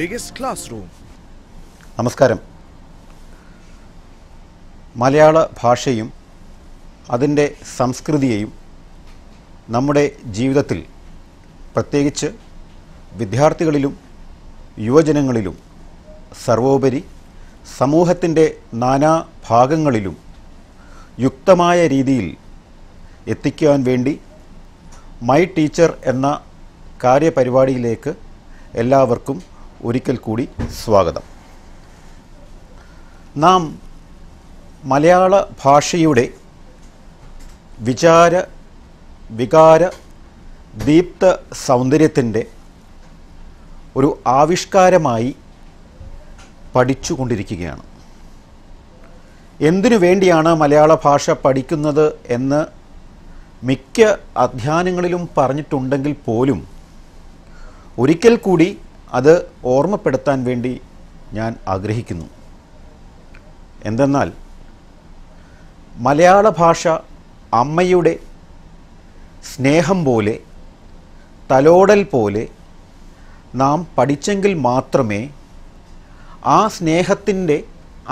biggest classroom. നമസ്കാരം. മലയാള ഭാഷയും അതിൻ്റെ സംസ്കൃതിയെയും നമ്മുടെ ജീവിതത്തിൽ പ്രത്യേകിച്ച് വിദ്യാർത്ഥികളിലും യുവജനങ്ങളിലും സർവോപരി സമൂഹത്തിൻ്റെ നാനാ ഭാഗങ്ങളിലും യുക്തമായ രീതിയിൽ എത്തിക്കുവാൻ വേണ്ടി മൈ ടീച്ചർ എന്ന കാര്യപരിപാടിയിലേക്ക് എല്ലാവർക്കും ഒരിക്കൽ കൂടി സ്വാഗതം. നാം മലയാള ഭാഷയുടെ വിചാര വികാര ദീപ്ത സൗന്ദര്യത്തിൻ്റെ ഒരു ആവിഷ്കാരമായി പഠിച്ചുകൊണ്ടിരിക്കുകയാണ്. എന്തിനു വേണ്ടിയാണ് മലയാള ഭാഷ പഠിക്കുന്നത് എന്ന് മിക്ക അധ്യായങ്ങളിലും പറഞ്ഞിട്ടുണ്ടെങ്കിൽ പോലും ഒരിക്കൽ കൂടി അത് ഓർമ്മപ്പെടുത്താൻ വേണ്ടി ഞാൻ ആഗ്രഹിക്കുന്നു. എന്തെന്നാൽ മലയാള ഭാഷ അമ്മയുടെ സ്നേഹം പോലെ, തലോടൽ പോലെ നാം പഠിച്ചെങ്കിൽ മാത്രമേ ആ സ്നേഹത്തിൻ്റെ,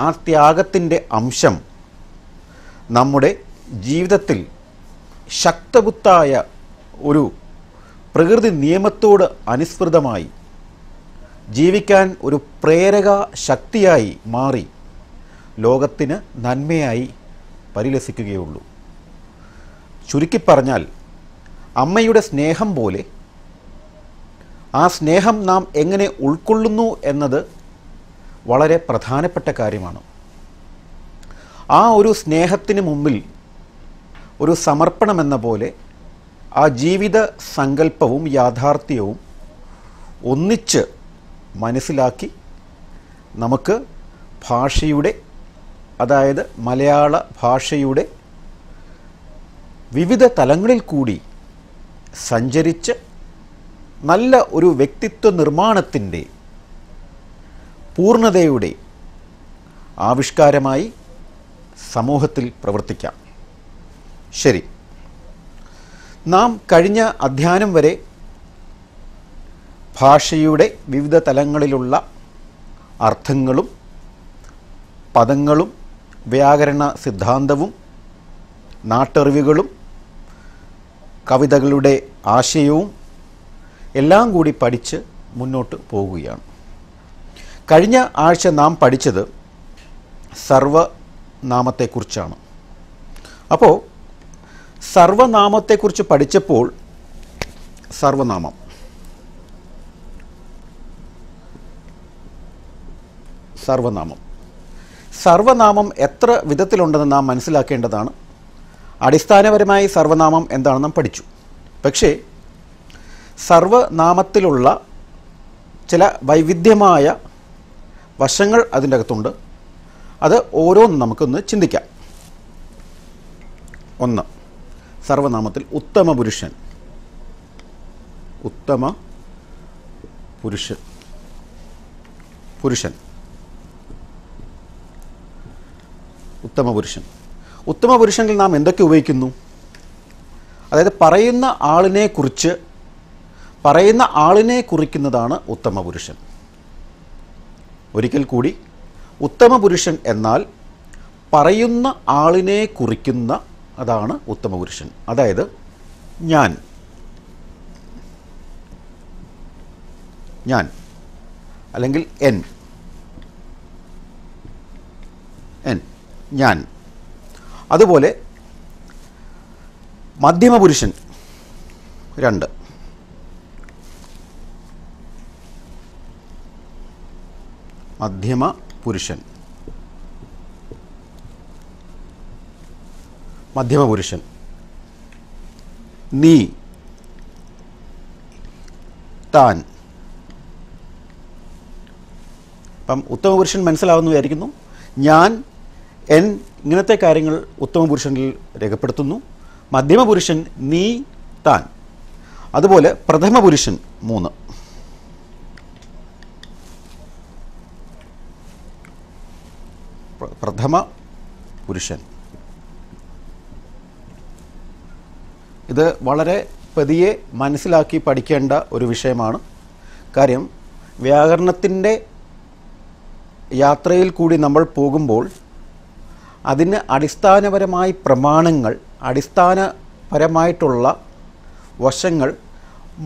ആ ത്യാഗത്തിൻ്റെ അംശം നമ്മുടെ ജീവിതത്തിൽ ശക്തപുത്തായ ഒരു പ്രകൃതി നിയമത്തോട് അനുസൃതമായി ജീവിക്കാൻ ഒരു പ്രേരക ശക്തിയായി മാറി ലോകത്തിന് നന്മയായി പരിലസിക്കുകയുള്ളൂ. ചുരുക്കി പറഞ്ഞാൽ അമ്മയുടെ സ്നേഹം പോലെ ആ സ്നേഹം നാം എങ്ങനെ ഉൾക്കൊള്ളുന്നു എന്നത് വളരെ പ്രധാനപ്പെട്ട കാര്യമാണ്. ആ ഒരു സ്നേഹത്തിന് മുമ്പിൽ ഒരു സമർപ്പണമെന്ന പോലെ ആ ജീവിത സങ്കല്പവും യാഥാർത്ഥ്യവും ഒന്നിച്ച് മനസ്സിലാക്കി നമുക്ക് ഭാഷയുടെ, അതായത് മലയാള ഭാഷയുടെ വിവിധ തലങ്ങളിൽ കൂടി സഞ്ചരിച്ച് നല്ല ഒരു വ്യക്തിത്വ നിർമ്മാണത്തിൻ്റെ പൂർണ്ണതയുടെ ആവിഷ്കാരമായി സമൂഹത്തിൽ പ്രവർത്തിക്കാം. ശരി, നാം കഴിഞ്ഞ അധ്യായം വരെ ഭാഷയുടെ വിവിധ തലങ്ങളിലുള്ള അർത്ഥങ്ങളും പദങ്ങളും വ്യാകരണ സിദ്ധാന്തവും നാട്ടറിവുകളും കവിതകളുടെ ആശയവും എല്ലാം കൂടി പഠിച്ച് മുന്നോട്ട് പോകുകയാണ്. കഴിഞ്ഞ ആഴ്ച നാം പഠിച്ചത് സർവനാമത്തെക്കുറിച്ചാണ്. അപ്പോൾ സർവനാമത്തെക്കുറിച്ച് പഠിച്ചപ്പോൾ സർവനാമം സർവനാമം എത്ര വിധത്തിലുണ്ടെന്ന് നാം മനസ്സിലാക്കേണ്ടതാണ്. അടിസ്ഥാനപരമായി സർവനാമം എന്താണെന്ന് നാം പഠിച്ചു. പക്ഷേ സർവനാമത്തിലുള്ള ചില വൈവിധ്യമായ വശങ്ങൾ അതിൻ്റെ അകത്തുണ്ട്. അത് ഓരോന്നും നമുക്കൊന്ന് ചിന്തിക്കാം. ഒന്ന്, സർവനാമത്തിൽ ഉത്തമ പുരുഷൻ. ഉത്തമ പുരുഷൻ ഉത്തമ പുരുഷൻ. ഉത്തമ പുരുഷനിൽ നാം എന്തൊക്കെ ഉപയോഗിക്കുന്നു? അതായത് പറയുന്ന ആളിനെ കുറിക്കുന്നതാണ് ഉത്തമ പുരുഷൻ. ഒരിക്കൽ കൂടി, ഉത്തമ പുരുഷൻ എന്നാൽ പറയുന്ന ആളിനെ കുറിക്കുന്ന, അതാണ് ഉത്തമ പുരുഷൻ. അതായത് ഞാൻ അല്ലെങ്കിൽ ഞാൻ. അതുപോലെ മധ്യമപുരുഷൻ 2. മധ്യമപുരുഷൻ. നീ, താൻ. അപ്പം ഉത്തമപുരുഷൻ മനസ്സിലാവുന്നു വിചാരിക്കുന്നു. ഞാൻ, എൻ, ഇങ്ങനത്തെ കാര്യങ്ങൾ ഉത്തമപുരുഷനിൽ രേഖപ്പെടുത്തുന്നു. മധ്യമപുരുഷൻ നീ, താൻ. അതുപോലെ പ്രഥമപുരുഷൻ 3. പ്രഥമ പുരുഷൻ. ഇത് വളരെ പതിയെ മനസ്സിലാക്കി പഠിക്കേണ്ട ഒരു വിഷയമാണ്. കാര്യം വ്യാകരണത്തിൻ്റെ യാത്രയിൽ കൂടി നമ്മൾ പോകുമ്പോൾ അതിന് അടിസ്ഥാനപരമായി പ്രമാണങ്ങൾ, അടിസ്ഥാനപരമായിട്ടുള്ള വശങ്ങൾ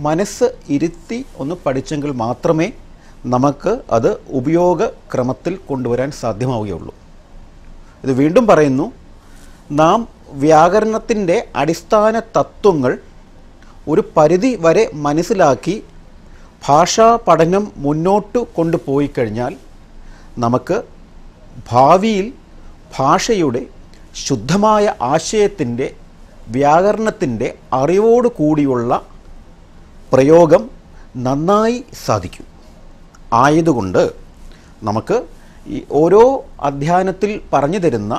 മനസ്സ് ഇരുത്തി ഒന്ന് പഠിച്ചെങ്കിൽ മാത്രമേ നമുക്ക് അത് ഉപയോഗക്രമത്തിൽ കൊണ്ടുവരാൻ സാധ്യമാവുകയുള്ളൂ. ഇത് വീണ്ടും പറയുന്നു, നാം വ്യാകരണത്തിൻ്റെ അടിസ്ഥാന തത്വങ്ങൾ ഒരു പരിധി വരെ മനസ്സിലാക്കി ഭാഷാ പഠനം മുന്നോട്ട് കൊണ്ടുപോയി കഴിഞ്ഞാൽ നമുക്ക് ഭാവിയിൽ ഭാഷയുടെ ശുദ്ധമായ ആശയത്തിൻ്റെ, വ്യാകരണത്തിൻ്റെ അറിവോട് കൂടിയുള്ള പ്രയോഗം നന്നായി സാധിക്കും. ആയതുകൊണ്ട് നമുക്ക് ഈ ഓരോ അധ്യായനത്തിൽ പറഞ്ഞു തരുന്ന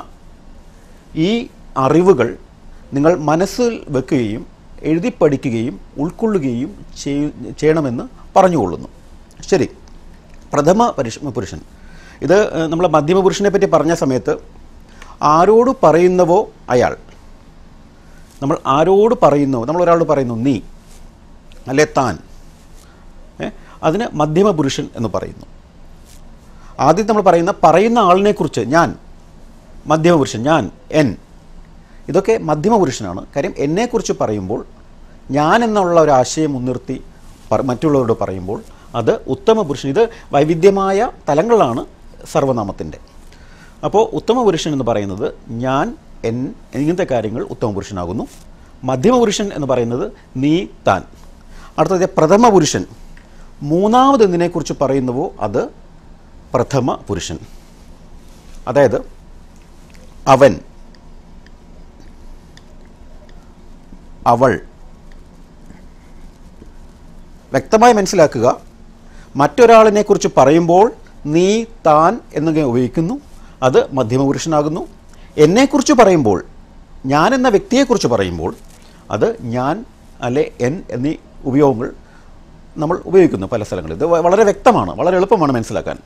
ഈ അറിവുകൾ നിങ്ങൾ മനസ്സിൽ വെക്കുകയും എഴുതി പഠിക്കുകയും ഉൾക്കൊള്ളുകയും ചെയ്യണമെന്ന് പറഞ്ഞുകൊള്ളുന്നു. ശരി, പ്രഥമ പുരുഷൻ. ഇത് നമ്മൾ മധ്യമ പുരുഷനെ പറ്റി പറഞ്ഞ സമയത്ത് ആരോട് പറയുന്നവോ അയാൾ, നമ്മൾ ആരോട് പറയുന്നോ, നമ്മൾ ഒരാളോട് പറയുന്നു നീ അല്ലെ താൻ, അതിന് മധ്യമ പുരുഷൻ എന്ന് പറയുന്നു. ആദ്യം നമ്മൾ പറയുന്ന ആളിനെക്കുറിച്ച് ഞാൻ, മധ്യമ പുരുഷൻ, ഞാൻ, എൻ, ഇതൊക്കെ മധ്യമ പുരുഷനാണ്. കാര്യം എന്നെക്കുറിച്ച് പറയുമ്പോൾ, ഞാൻ എന്നുള്ള ഒരു ആശയം മുൻനിർത്തി മറ്റുള്ളവരോട് പറയുമ്പോൾ അത് ഉത്തമ പുരുഷൻ. ഇത് വൈവിധ്യമായ തലങ്ങളാണ് സർവനാമത്തിൻ്റെ. അപ്പോൾ ഉത്തമ പുരുഷൻ എന്ന് പറയുന്നത് ഞാൻ, എൻ, ഇങ്ങനത്തെ കാര്യങ്ങൾ ഉത്തമ പുരുഷനാകുന്നു. മധ്യമ പുരുഷൻ എന്ന് പറയുന്നത് നീ, താൻ. അടുത്തത് പ്രഥമ പുരുഷൻ, മൂന്നാമത് എന്തിനെക്കുറിച്ച് പറയുന്നുവോ അത് പ്രഥമ പുരുഷൻ. അതായത് അവൻ, അവൾ. വ്യക്തമായി മനസ്സിലാക്കുക, മറ്റൊരാളിനെക്കുറിച്ച് പറയുമ്പോൾ നീ, താൻ എന്നൊക്കെ ഉപയോഗിക്കുന്നു, അത് മധ്യമപുരുഷനാകുന്നു. എന്നെക്കുറിച്ച് പറയുമ്പോൾ, ഞാൻ എന്ന വ്യക്തിയെക്കുറിച്ച് പറയുമ്പോൾ അത് ഞാൻ അല്ലെ എൻ എന്നീ ഉപയോഗങ്ങൾ നമ്മൾ ഉപയോഗിക്കുന്നു പല സ്ഥലങ്ങളിൽ. ഇത് വളരെ വ്യക്തമാണ്, വളരെ എളുപ്പമാണ് മനസ്സിലാക്കാൻ.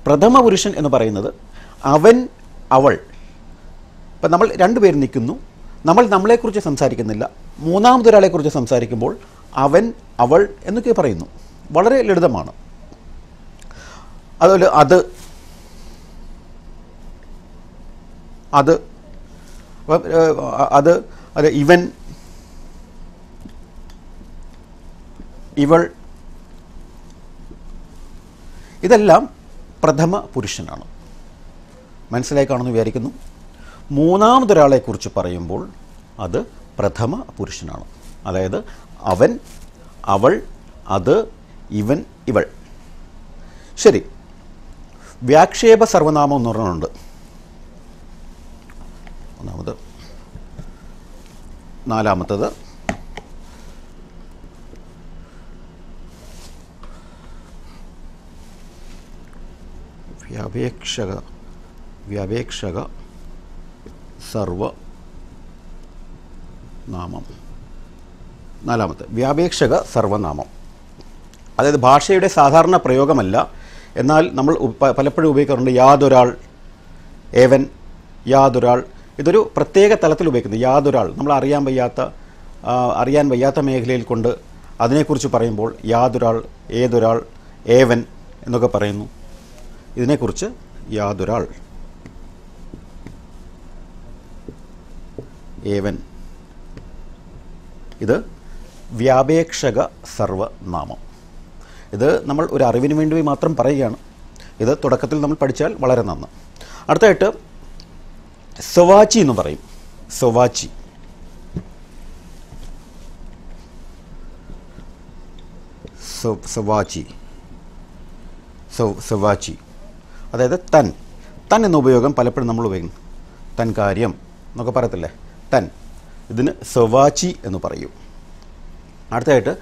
പ്രഥമ പുരുഷൻ എന്ന് പറയുന്നത് അവൻ, അവൾ. ഇപ്പം നമ്മൾ രണ്ടുപേർ നിൽക്കുന്നു, നമ്മൾ നമ്മളെക്കുറിച്ച് സംസാരിക്കുന്നില്ല, മൂന്നാമതൊരാളെക്കുറിച്ച് സംസാരിക്കുമ്പോൾ അവൻ, അവൾ എന്നൊക്കെ പറയുന്നു. വളരെ ലളിതമാണ്. അതുപോലെ അത്, അത്, അത്, അത്, ഇവൻ, ഇവൾ, ഇതെല്ലാം പ്രഥമ പുരുഷനാണ്. മനസ്സിലായി കാണുമെന്ന് വിചാരിക്കുന്നു. മൂന്നാമതൊരാളെക്കുറിച്ച് പറയുമ്പോൾ അത് പ്രഥമ പുരുഷനാണ്. അതായത് അവൻ, അവൾ, അത്, ഇവൻ, ഇവൾ. ശരി, വ്യാക്ഷേപ സർവനാമം എന്ന് പറഞ്ഞുണ്ട്. ഒന്നാമത്, നാലാമത്തത് വ്യാപേക്ഷക സർവനാമം. നാലാമത്തെ വ്യാപേക്ഷക സർവനാമം. അതായത് ഭാഷയുടെ സാധാരണ പ്രയോഗമല്ല, എന്നാൽ നമ്മൾ പലപ്പോഴും ഉപയോഗിക്കാറുണ്ട് യാതൊരാൾ, ഏവൻ, യാതൊരാൾ. ഇതൊരു പ്രത്യേക തലത്തിൽ ഉപയോഗിക്കുന്നത്. യാതൊരാൾ നമ്മൾ അറിയാൻ വയ്യാത്ത മേഖലയിൽ കൊണ്ട് അതിനെക്കുറിച്ച് പറയുമ്പോൾ യാതൊരാൾ, ഏതൊരാൾ, ഏവൻ എന്നൊക്കെ പറയുന്നു. ഇതിനെക്കുറിച്ച് യാതൊരാൾ, ഏവൻ. ഇത് വ്യാപേക്ഷക സർവനാമം. ഇത് നമ്മൾ ഒരു അറിവിന് വേണ്ടി മാത്രം പറയുകയാണ്. ഇത് തുടക്കത്തിൽ നമ്മൾ പഠിച്ചാൽ വളരെ നന്ന്. അടുത്തായിട്ട് സവാച്ചി എന്ന് പറയും. സവാച്ചി, സവാച്ചി, സവാച്ചി. അതായത് തൻ, തൻ എന്ന ഉപയോഗം പലപ്പോഴും നമ്മൾ ഉപയോഗിക്കും. തൻ കാര്യം എന്നൊക്കെ പറയത്തില്ലേ, തൻ. ഇതിന് സവാച്ചി എന്ന് പറയും. അടുത്തതായിട്ട്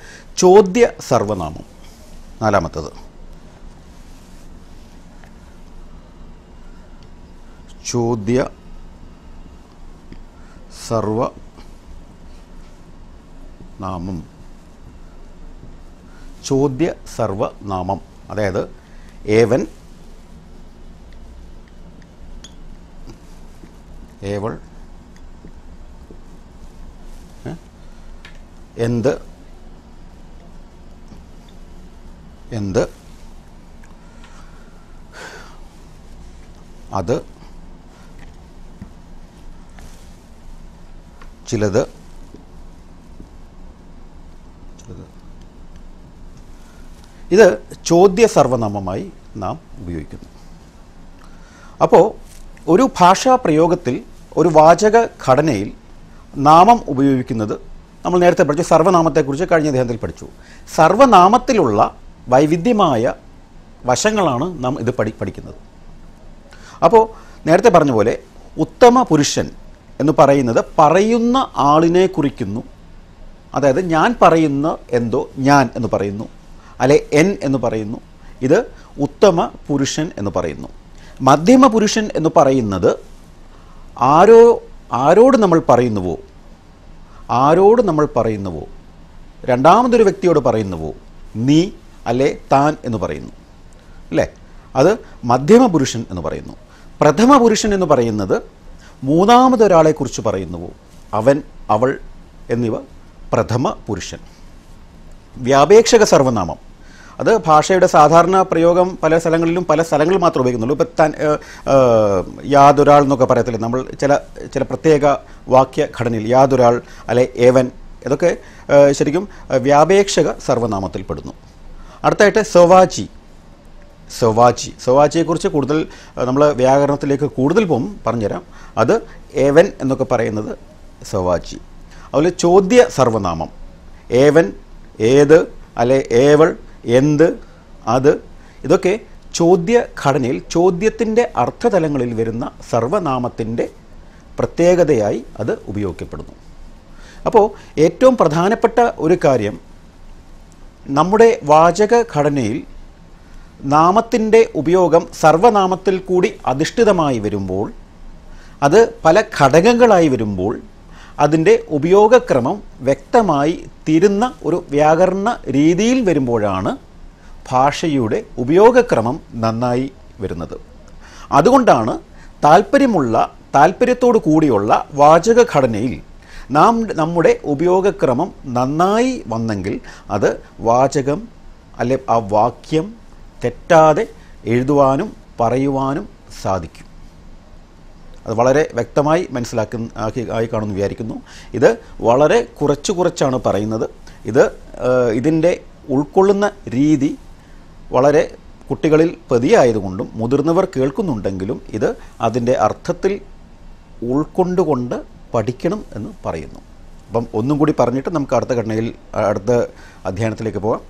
ചോദ്യ സർവനാമം, നാലാമത്തത്. ചോദ്യ സർവനാമം. ചോദ്യ സർവനാമം അതായത് ഏവൻ, ഏവൾ, എന്ത്, എന്ത്, അത് ചിലത് ഇത് ചോദ്യ സർവനാമമായി നാം ഉപയോഗിക്കുന്നു. അപ്പോൾ ഒരു ഭാഷാ പ്രയോഗത്തിൽ ഒരു വാചക ഘടനയിൽ നാമം ഉപയോഗിക്കുന്നത് നമ്മൾ നേരത്തെ പഠിച്ചു. സർവനാമത്തെക്കുറിച്ച് കഴിഞ്ഞ അധ്യായത്തിൽ പഠിച്ചു. സർവനാമത്തിലുള്ള വൈവിധ്യമായ വശങ്ങളാണ് നാം ഇത് പഠിക്കുന്നത്. അപ്പോൾ നേരത്തെ പറഞ്ഞ പോലെ ഉത്തമ പുരുഷൻ എന്ന് പറയുന്നത് പറയുന്ന ആളിനെ കുറിക്കുന്നു. അതായത് ഞാൻ പറയുന്ന എന്തോ ഞാൻ എന്ന് പറയുന്നു, അല്ലെ എൻ എന്ന് പറയുന്നു. ഇത് ഉത്തമ പുരുഷൻ എന്ന് പറയുന്നു. മധ്യമ പുരുഷൻ എന്ന് പറയുന്നത് ആരോട് നമ്മൾ പറയുന്നുവോ, രണ്ടാമതൊരു വ്യക്തിയോട് പറയുന്നുവോ, നീ അല്ലെ താൻ എന്ന് പറയുന്നു, അല്ലേ? അത് മധ്യമ പുരുഷൻ എന്ന് പറയുന്നു. പ്രഥമ പുരുഷൻ എന്ന് പറയുന്നത് മൂന്നാമതൊരാളെക്കുറിച്ച് പറയുന്നുവോ, അവൻ അവൾ എന്നിവ പ്രഥമ പുരുഷൻ. വ്യാപേക്ഷക സർവനാമം അത് ഭാഷയുടെ സാധാരണ പ്രയോഗം പല സ്ഥലങ്ങളിലും പല സ്ഥലങ്ങളിൽ മാത്രമേ ഉപയോഗിക്കുന്നുള്ളൂ. ഇപ്പം യാതൊരാൾ എന്നൊക്കെ പറയത്തില്ല നമ്മൾ ചില പ്രത്യേക വാക്യഘടനയിൽ. യാതൊരാൾ അല്ലെ ഏവൻ ഇതൊക്കെ ശരിക്കും വ്യാപേക്ഷക സർവനാമത്തിൽ പെടുന്നു. അടുത്തായിട്ട് സൊവാച്ചിയെക്കുറിച്ച് കൂടുതൽ നമ്മൾ വ്യാകരണത്തിലേക്ക് കൂടുതൽ പറഞ്ഞുതരാം. അത് ഏവൻ എന്നൊക്കെ പറയുന്നത് സൊവാച്ചി. അതുപോലെ ചോദ്യ സർവനാമം ഏവൻ, ഏത് അല്ലെ ഏവൾ, എന്ത്, അത് ഇതൊക്കെ ചോദ്യഘടനയിൽ ചോദ്യത്തിൻ്റെ അർത്ഥതലങ്ങളിൽ വരുന്ന സർവനാമത്തിൻ്റെ പ്രത്യേകതയായി അത് ഉപയോഗിക്കപ്പെടുന്നു. അപ്പോൾ ഏറ്റവും പ്രധാനപ്പെട്ട ഒരു കാര്യം, നമ്മുടെ വാചകഘടനയിൽ നാമത്തിൻ്റെ ഉപയോഗം സർവനാമത്തിൽ കൂടി അധിഷ്ഠിതമായി വരുമ്പോൾ, അത് പല ഘടകങ്ങളായി വരുമ്പോൾ അതിൻ്റെ ഉപയോഗക്രമം വ്യക്തമായി തിരുന്ന ഒരു വ്യാകരണ രീതിയിൽ വരുമ്പോഴാണ് ഭാഷയുടെ ഉപയോഗക്രമം നന്നായി വരുന്നത്. അതുകൊണ്ടാണ് താല്പര്യത്തോടു കൂടിയുള്ള വാചകഘടനയിൽ നമ്മുടെ ഉപയോഗക്രമം നന്നായി വന്നെങ്കിൽ അത് വാചകം അല്ലെ ആ വാക്യം തെറ്റാതെ എഴുതുവാനും പറയുവാനും സാധിക്കും. അത് വളരെ വ്യക്തമായി ആയി കാണുമെന്ന് വിചാരിക്കുന്നു. ഇത് വളരെ കുറച്ചാണ് പറയുന്നത്. ഇതിൻ്റെ ഉൾക്കൊള്ളുന്ന രീതി വളരെ കുട്ടികളിൽ പതിയായതുകൊണ്ടും മുതിർന്നവർ കേൾക്കുന്നുണ്ടെങ്കിലും ഇത് അതിൻ്റെ അർത്ഥത്തിൽ ഉൾക്കൊണ്ടുകൊണ്ട് പഠിക്കണം എന്ന് പറയുന്നു. അപ്പം ഒന്നും കൂടി പറഞ്ഞിട്ട് നമുക്ക് അടുത്ത അധ്യയനത്തിലേക്ക് പോകാം.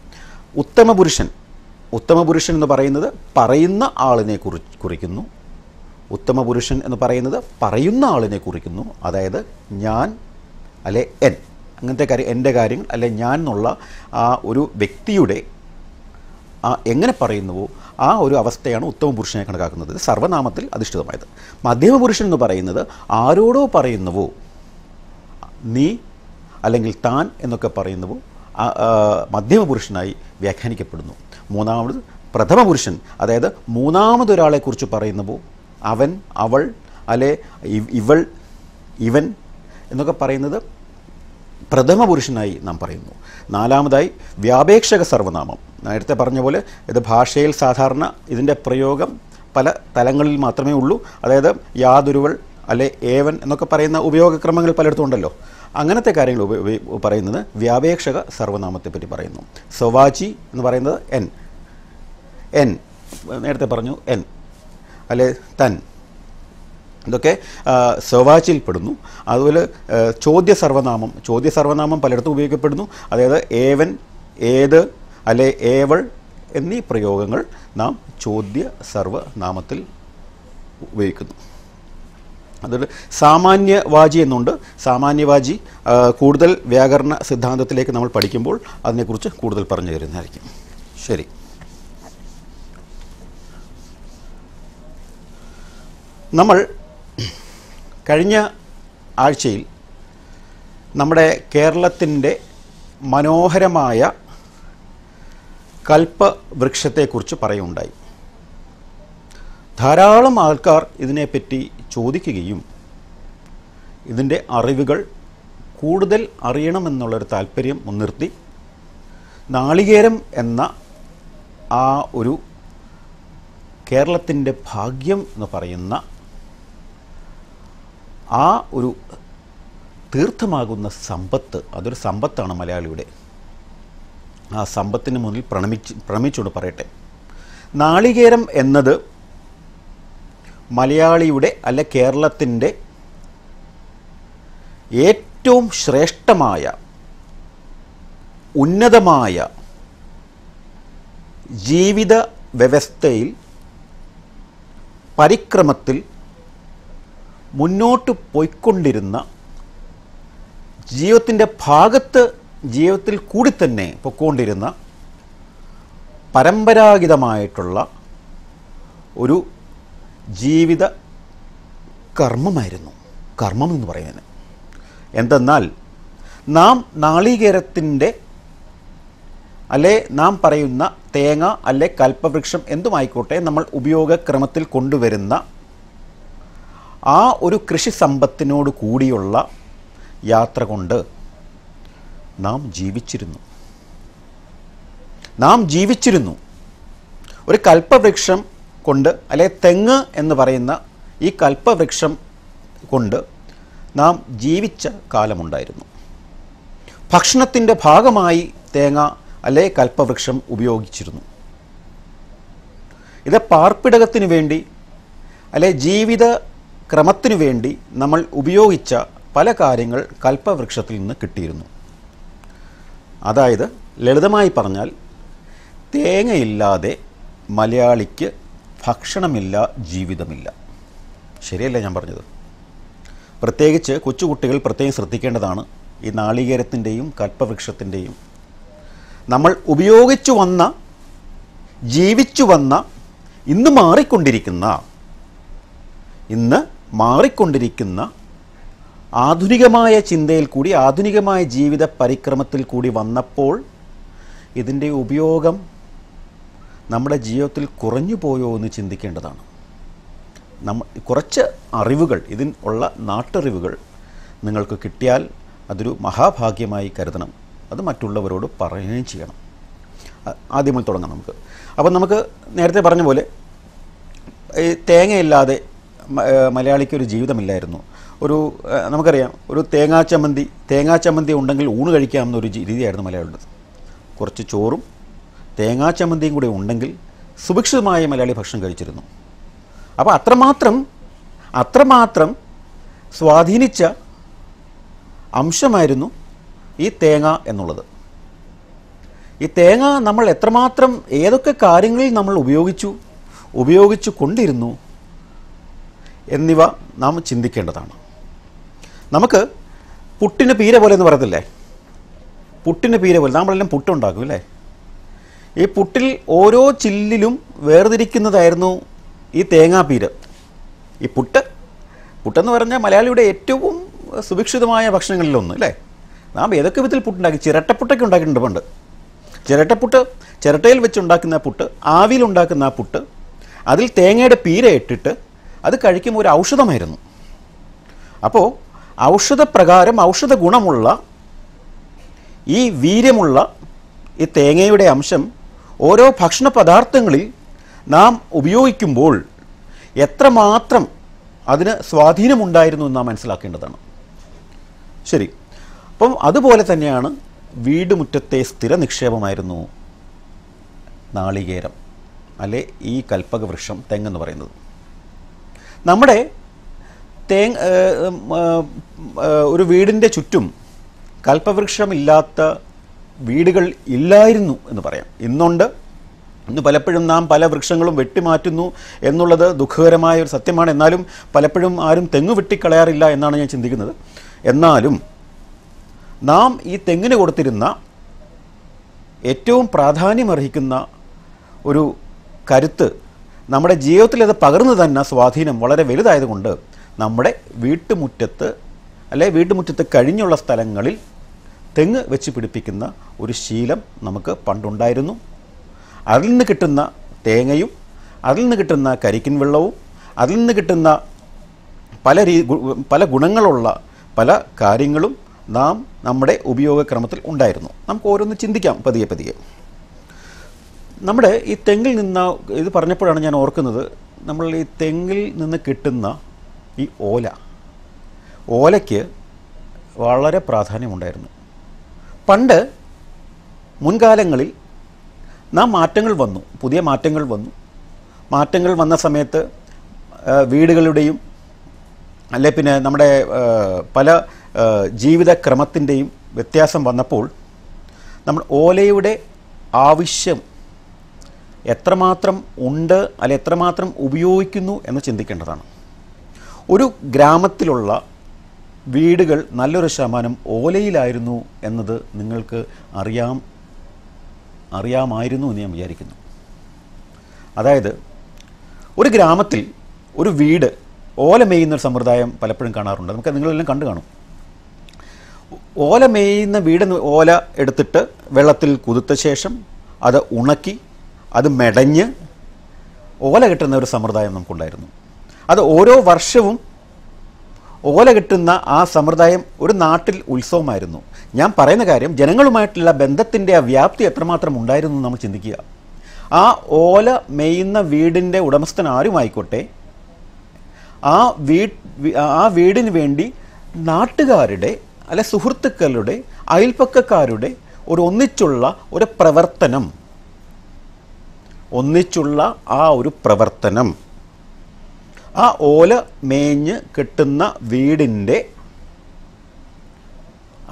ഉത്തമ പുരുഷൻ എന്ന് പറയുന്നത് പറയുന്ന ആളിനെ കുറിക്കുന്നു. ഉത്തമ പുരുഷൻ എന്ന് പറയുന്നത് പറയുന്ന ആളിനെ കുറിക്കുന്നു. അതായത് ഞാൻ അല്ലെ എൻ, അങ്ങനത്തെ എൻ്റെ കാര്യങ്ങൾ അല്ലെ ഞാൻ എന്നുള്ള ആ ഒരു വ്യക്തിയുടെ എങ്ങനെ പറയുന്നുവോ ആ ഒരു അവസ്ഥയാണ് ഉത്തമ പുരുഷനെ കണക്കാക്കുന്നത്. ഇത് സർവനാമത്തിൽ അധിഷ്ഠിതമായത്. മധ്യമ പുരുഷൻ എന്ന് പറയുന്നത് ആരോടോ പറയുന്നുവോ, നീ അല്ലെങ്കിൽ താൻ എന്നൊക്കെ പറയുന്നുവോ മധ്യമ പുരുഷനായി വ്യാഖ്യാനിക്കപ്പെടുന്നു. മൂന്നാമത് പ്രഥമ പുരുഷൻ, അതായത് മൂന്നാമതൊരാളെക്കുറിച്ച് പറയുന്നുവോ, അവൻ അവൾ അല്ലെ ഇവൾ ഇവൻ എന്നൊക്കെ പറയുന്നത് പ്രഥമ പുരുഷനായി നാം പറയുന്നു. നാലാമതായി വ്യാപേക്ഷക സർവനാമം. നേരത്തെ പറഞ്ഞ പോലെ ഇത് ഭാഷയിൽ സാധാരണ ഇതിൻ്റെ പ്രയോഗം പല തലങ്ങളിൽ മാത്രമേ ഉള്ളൂ. അതായത് യാതൊരുവൾ അല്ലെ ഏവൻ എന്നൊക്കെ പറയുന്ന ഉപയോഗക്രമങ്ങൾ പലയിടത്തും ഉണ്ടല്ലോ. അങ്ങനത്തെ കാര്യങ്ങൾ പറയുന്നത് വ്യാപേക്ഷക സർവനാമത്തെപ്പറ്റി പറയുന്നു. സൊവാച്ചി എന്ന് പറയുന്നത് എൻ നേരത്തെ പറഞ്ഞു എൻ അല്ലെ തൻ, ഇതൊക്കെ സൊവാച്ചിയിൽ പെടുന്നു. അതുപോലെ ചോദ്യ സർവനാമം പലയിടത്തും ഉപയോഗിക്കപ്പെടുന്നു. അതായത് ഏവൻ, ഏത് അല്ലെ ഏവൾ എന്നീ പ്രയോഗങ്ങൾ നാം ചോദ്യ സർവനാമത്തിൽ ഉപയോഗിക്കുന്നു. അതൊരു സാമാന്യവാചി എന്നുണ്ട്. സാമാന്യവാചി കൂടുതൽ വ്യാകരണ സിദ്ധാന്തത്തിലേക്ക് നമ്മൾ പഠിക്കുമ്പോൾ അതിനെക്കുറിച്ച് കൂടുതൽ പറഞ്ഞു തരുന്നതായിരിക്കും. ശരി, നമ്മൾ കഴിഞ്ഞ ആഴ്ചയിൽ നമ്മുടെ കേരളത്തിൻ്റെ മനോഹരമായ കൽപ്പവൃക്ഷത്തെക്കുറിച്ച് പറയുകയുണ്ടായി. ധാരാളം ആൾക്കാർ ഇതിനെപ്പറ്റി ചോദിക്കുകയും ഇതിൻ്റെ അറിവുകൾ കൂടുതൽ അറിയണമെന്നുള്ളൊരു താല്പര്യം മുൻനിർത്തി നാളികേരം എന്ന ആ ഒരു കേരളത്തിൻ്റെ ഭാഗ്യം എന്ന് പറയുന്ന ആ ഒരു തീർത്ഥമാകുന്ന സമ്പത്ത്, അതൊരു സമ്പത്താണ് മലയാളിയുടെ. ആ സമ്പത്തിന് മുന്നിൽ പ്രണമിച്ചുകൊണ്ട് പറയട്ടെ, നാളികേരം എന്നത് മലയാളിയുടെ അല്ല കേരളത്തിൻ്റെ ഏറ്റവും ശ്രേഷ്ഠമായ ഉന്നതമായ ജീവിത വ്യവസ്ഥയിൽ പരിക്രമത്തിൽ മുന്നോട്ട് പോയിക്കൊണ്ടിരുന്ന ജീവിതത്തിൽ കൂടി തന്നെ പൊയ്ക്കൊണ്ടിരുന്ന പരമ്പരാഗതമായിട്ടുള്ള ഒരു ജീവിത കർമ്മമായിരുന്നു. കർമ്മം എന്ന് പറയുന്നത് എന്തെന്നാൽ, നാം നാളികേരത്തിൻ്റെ അല്ലെ നാം പറയുന്ന തേങ്ങ അല്ലെ കൽപ്പവൃക്ഷം എന്തുമായിക്കോട്ടെ നമ്മൾ ഉപയോഗക്രമത്തിൽ കൊണ്ടുവരുന്ന ആ ഒരു കൃഷി സമ്പത്തിനോട് കൂടിയുള്ള യാത്ര കൊണ്ട് നാം ജീവിച്ചിരുന്നു. ഒരു കൽപ്പവൃക്ഷം കൊണ്ട് അല്ലെ തെങ്ങ് എന്ന് പറയുന്ന ഈ കൽപ്പവൃക്ഷം കൊണ്ട് നാം ജീവിച്ച കാലമുണ്ടായിരുന്നു. ഭക്ഷണത്തിൻ്റെ ഭാഗമായി തേങ്ങ അല്ലെ കൽപ്പവൃക്ഷം ഉപയോഗിച്ചിരുന്നു. ഇത് പാർപ്പിടകത്തിന് വേണ്ടി അല്ലെ ജീവിത ക്രമത്തിനു വേണ്ടി നമ്മൾ ഉപയോഗിച്ച പല കാര്യങ്ങൾ കൽപ്പവൃക്ഷത്തിൽ നിന്ന് കിട്ടിയിരുന്നു. അതായത് ലളിതമായി പറഞ്ഞാൽ, തേങ്ങയില്ലാതെ മലയാളിക്ക് ഭക്ഷണമില്ല, ജീവിതമില്ല. ശരിയല്ലേ ഞാൻ പറഞ്ഞത്? പ്രത്യേകിച്ച് കൊച്ചുകുട്ടികൾ പ്രത്യേകം ശ്രദ്ധിക്കേണ്ടതാണ്. ഈ നാളികേരത്തിൻ്റെയും കൽപ്പവൃക്ഷത്തിൻ്റെയും നമ്മൾ ഉപയോഗിച്ചു വന്ന, ജീവിച്ചു വന്ന, ഇന്ന് മാറിക്കൊണ്ടിരിക്കുന്ന ആധുനികമായ ചിന്തയിൽ കൂടി, ആധുനികമായ ജീവിത പരിക്രമത്തിൽ കൂടി വന്നപ്പോൾ ഇതിൻ്റെ ഉപയോഗം നമ്മുടെ ജീവിതത്തിൽ കുറഞ്ഞു പോയോ എന്ന് ചിന്തിക്കേണ്ടതാണ്. കുറച്ച് അറിവുകൾ, ഇതിനുള്ള നാട്ടറിവുകൾ നിങ്ങൾക്ക് കിട്ടിയാൽ അതൊരു മഹാഭാഗ്യമായി കരുതണം. അത് മറ്റുള്ളവരോട് പറയുകയും ചെയ്യണം. ആദ്യം തുടങ്ങാം നമുക്ക്. അപ്പം നമുക്ക് നേരത്തെ പറഞ്ഞ പോലെ ഈ തേങ്ങയില്ലാതെ മലയാളിക്കൊരു ജീവിതമില്ലായിരുന്നു. നമുക്കറിയാം, ഒരു തേങ്ങാച്ചമ്മന്തി ഉണ്ടെങ്കിൽ ഊണ് കഴിക്കാമെന്നൊരു രീതിയായിരുന്നു മലയാളിയുടെ. കുറച്ച് ചോറും തേങ്ങാച്ചമ്മന്തിയും കൂടെ ഉണ്ടെങ്കിൽ സുഭിക്ഷിതമായ മലയാളി ഭക്ഷണം കഴിച്ചിരുന്നു. അപ്പോൾ അത്രമാത്രം സ്വാധീനിച്ച അംശമായിരുന്നു ഈ തേങ്ങ എന്നുള്ളത്. ഈ തേങ്ങ നമ്മൾ എത്രമാത്രം ഏതൊക്കെ കാര്യങ്ങളിൽ നമ്മൾ ഉപയോഗിച്ചു കൊണ്ടിരുന്നു എന്നിവ നാം ചിന്തിക്കേണ്ടതാണ്. നമുക്ക് പുട്ടിന് പീര പോലെ എന്ന് പറയത്തില്ലേ? പുട്ടിന് പീര പോലെ നമ്മളെല്ലാം പുട്ടുണ്ടാക്കും അല്ലേ? ഈ പുട്ടിൽ ഓരോ ചില്ലിലും വേർതിരിക്കുന്നതായിരുന്നു ഈ തേങ്ങാപ്പീര. ഈ പുട്ടെന്ന് പറഞ്ഞാൽ മലയാളിയുടെ ഏറ്റവും സുഭിക്ഷിതമായ ഭക്ഷണങ്ങളിലൊന്ന് അല്ലേ? നാം ഏതൊക്കെ വിധത്തിൽ പുട്ടുണ്ടാക്കി, ചിരട്ടപ്പുട്ടൊക്കെ ഉണ്ടാക്കിയിട്ടുണ്ട് പണ്ട്. ചിരട്ടയിൽ വെച്ചുണ്ടാക്കുന്ന പുട്ട്, ആവിയിലുണ്ടാക്കുന്ന ആ പുട്ട്, അതിൽ തേങ്ങയുടെ പീര ഇട്ടിട്ട് അത് കഴിക്കുമ്പോൾ ഒരു ഔഷധമായിരുന്നു. അപ്പോൾ ഔഷധപ്രകാരം ഔഷധ ഗുണമുള്ള ഈ വീര്യമുള്ള ഈ തേങ്ങയുടെ അംശം ഓരോ ഭക്ഷണ പദാർത്ഥങ്ങളിൽ നാം ഉപയോഗിക്കുമ്പോൾ എത്രമാത്രം അതിന് സ്വാധീനമുണ്ടായിരുന്നു എന്ന് നാം മനസ്സിലാക്കേണ്ടതാണ്. ശരി. അപ്പം അതുപോലെ തന്നെയാണ് വീടുമുറ്റത്തെ സ്ഥിര നിക്ഷേപമായിരുന്നു നാളികേരം അല്ലെ ഈ കൽപ്പകവൃക്ഷം, തെങ്ങെന്ന് പറയുന്നത്. നമ്മുടെ ഒരു വീടിൻ്റെ ചുറ്റും കൽപ്പവൃക്ഷമില്ലാത്ത വീടുകൾ ഇല്ലായിരുന്നു എന്ന് പറയാം. ഇന്ന് പലപ്പോഴും നാം പല വൃക്ഷങ്ങളും വെട്ടിമാറ്റുന്നു എന്നുള്ളത് ദുഃഖകരമായ ഒരു സത്യമാണ്. എന്നാലും പലപ്പോഴും ആരും തെങ്ങ് വെട്ടിക്കളയാറില്ല എന്നാണ് ഞാൻ ചിന്തിക്കുന്നത്. എന്നാലും നാം ഈ തെങ്ങിന് കൊടുത്തിരുന്ന ഏറ്റവും പ്രാധാന്യമർഹിക്കുന്ന ഒരു കരുത്ത്, നമ്മുടെ ജീവിതത്തിൽ അത് പകർന്നു തന്നെ സ്വാധീനം വളരെ വലുതായതുകൊണ്ട് നമ്മുടെ വീട്ടുമുറ്റത്ത് കഴിഞ്ഞുള്ള സ്ഥലങ്ങളിൽ തെങ്ങ് വെച്ച് പിടിപ്പിക്കുന്ന ഒരു ശീലം നമുക്ക് പണ്ടുണ്ടായിരുന്നു. അതിൽ നിന്ന് കിട്ടുന്ന തേങ്ങയും അതിൽ നിന്ന് കിട്ടുന്ന കരിക്കിൻ വെള്ളവും അതിൽ നിന്ന് കിട്ടുന്ന പല ഗുണങ്ങളുള്ള പല കാര്യങ്ങളും നമ്മുടെ ഉപയോഗക്രമത്തിൽ ഉണ്ടായിരുന്നു. നമുക്ക് ഓരോന്ന് ചിന്തിക്കാം പതിയെ. നമ്മുടെ ഈ തെങ്ങിൽ നിന്ന് ഇത് പറഞ്ഞപ്പോഴാണ് ഞാൻ ഓർക്കുന്നത്, നമ്മൾ ഈ തെങ്ങിൽ നിന്ന് കിട്ടുന്ന ഈ ഓലയ്ക്ക് വളരെ പ്രാധാന്യമുണ്ടായിരുന്നു. പണ്ട് മുൻകാലങ്ങളിൽ മാറ്റങ്ങൾ വന്നു, പുതിയ മാറ്റങ്ങൾ വന്നു. മാറ്റങ്ങൾ വന്ന സമയത്ത് വീടുകളുടെയും അല്ലെ പിന്നെ നമ്മുടെ പല ജീവിതക്രമത്തിൻ്റെയും വ്യത്യാസം വന്നപ്പോൾ നമ്മൾ ഓലയുടെ ആവശ്യം എത്രമാത്രം ഉണ്ട് അല്ലെ എത്രമാത്രം ഉപയോഗിക്കുന്നു എന്ന് ചിന്തിക്കേണ്ടതാണ്. ഒരു ഗ്രാമത്തിലുള്ള വീടുകൾ നല്ലൊരു ശതമാനം ഓലയിലായിരുന്നു എന്നത് നിങ്ങൾക്ക് അറിയാമായിരുന്നു എന്ന് ഞാൻ വിചാരിക്കുന്നു. അതായത് ഒരു ഗ്രാമത്തിൽ ഒരു വീട് ഓല മേയുന്നൊരു സമ്പ്രദായം പലപ്പോഴും കാണാറുണ്ട്. നിങ്ങളെല്ലാം കണ്ടു കാണും. ഓല മേയുന്ന വീട്, ഓല എടുത്തിട്ട് വെള്ളത്തിൽ കുതിർത്ത ശേഷം അത് ഉണക്കി അത് മെടഞ്ഞ് ഓല കിട്ടുന്ന ഒരു സമ്പ്രദായം നമുക്കുണ്ടായിരുന്നു. അത് ഓരോ വർഷവും ഓല കിട്ടുന്ന ആ സമ്പ്രദായം ഒരു നാട്ടിൽ ഉത്സവമായിരുന്നു. ഞാൻ പറയുന്ന കാര്യം ജനങ്ങളുമായിട്ടുള്ള ബന്ധത്തിൻ്റെ ആ വ്യാപ്തി എത്രമാത്രം ഉണ്ടായിരുന്നു നമ്മൾ ചിന്തിക്കുക. ആ ഓല മേയുന്ന വീടിൻ്റെ ഉടമസ്ഥൻ ആരുമായിക്കോട്ടെ, ആ വീടിന് വേണ്ടി നാട്ടുകാരുടെ അല്ലെ സുഹൃത്തുക്കളുടെ അയൽപ്പക്കക്കാരുടെ ഒന്നിച്ചുള്ള ഒരു പ്രവർത്തനം ആ ഓല മേഞ്ഞ് കിട്ടുന്ന വീടിൻ്റെ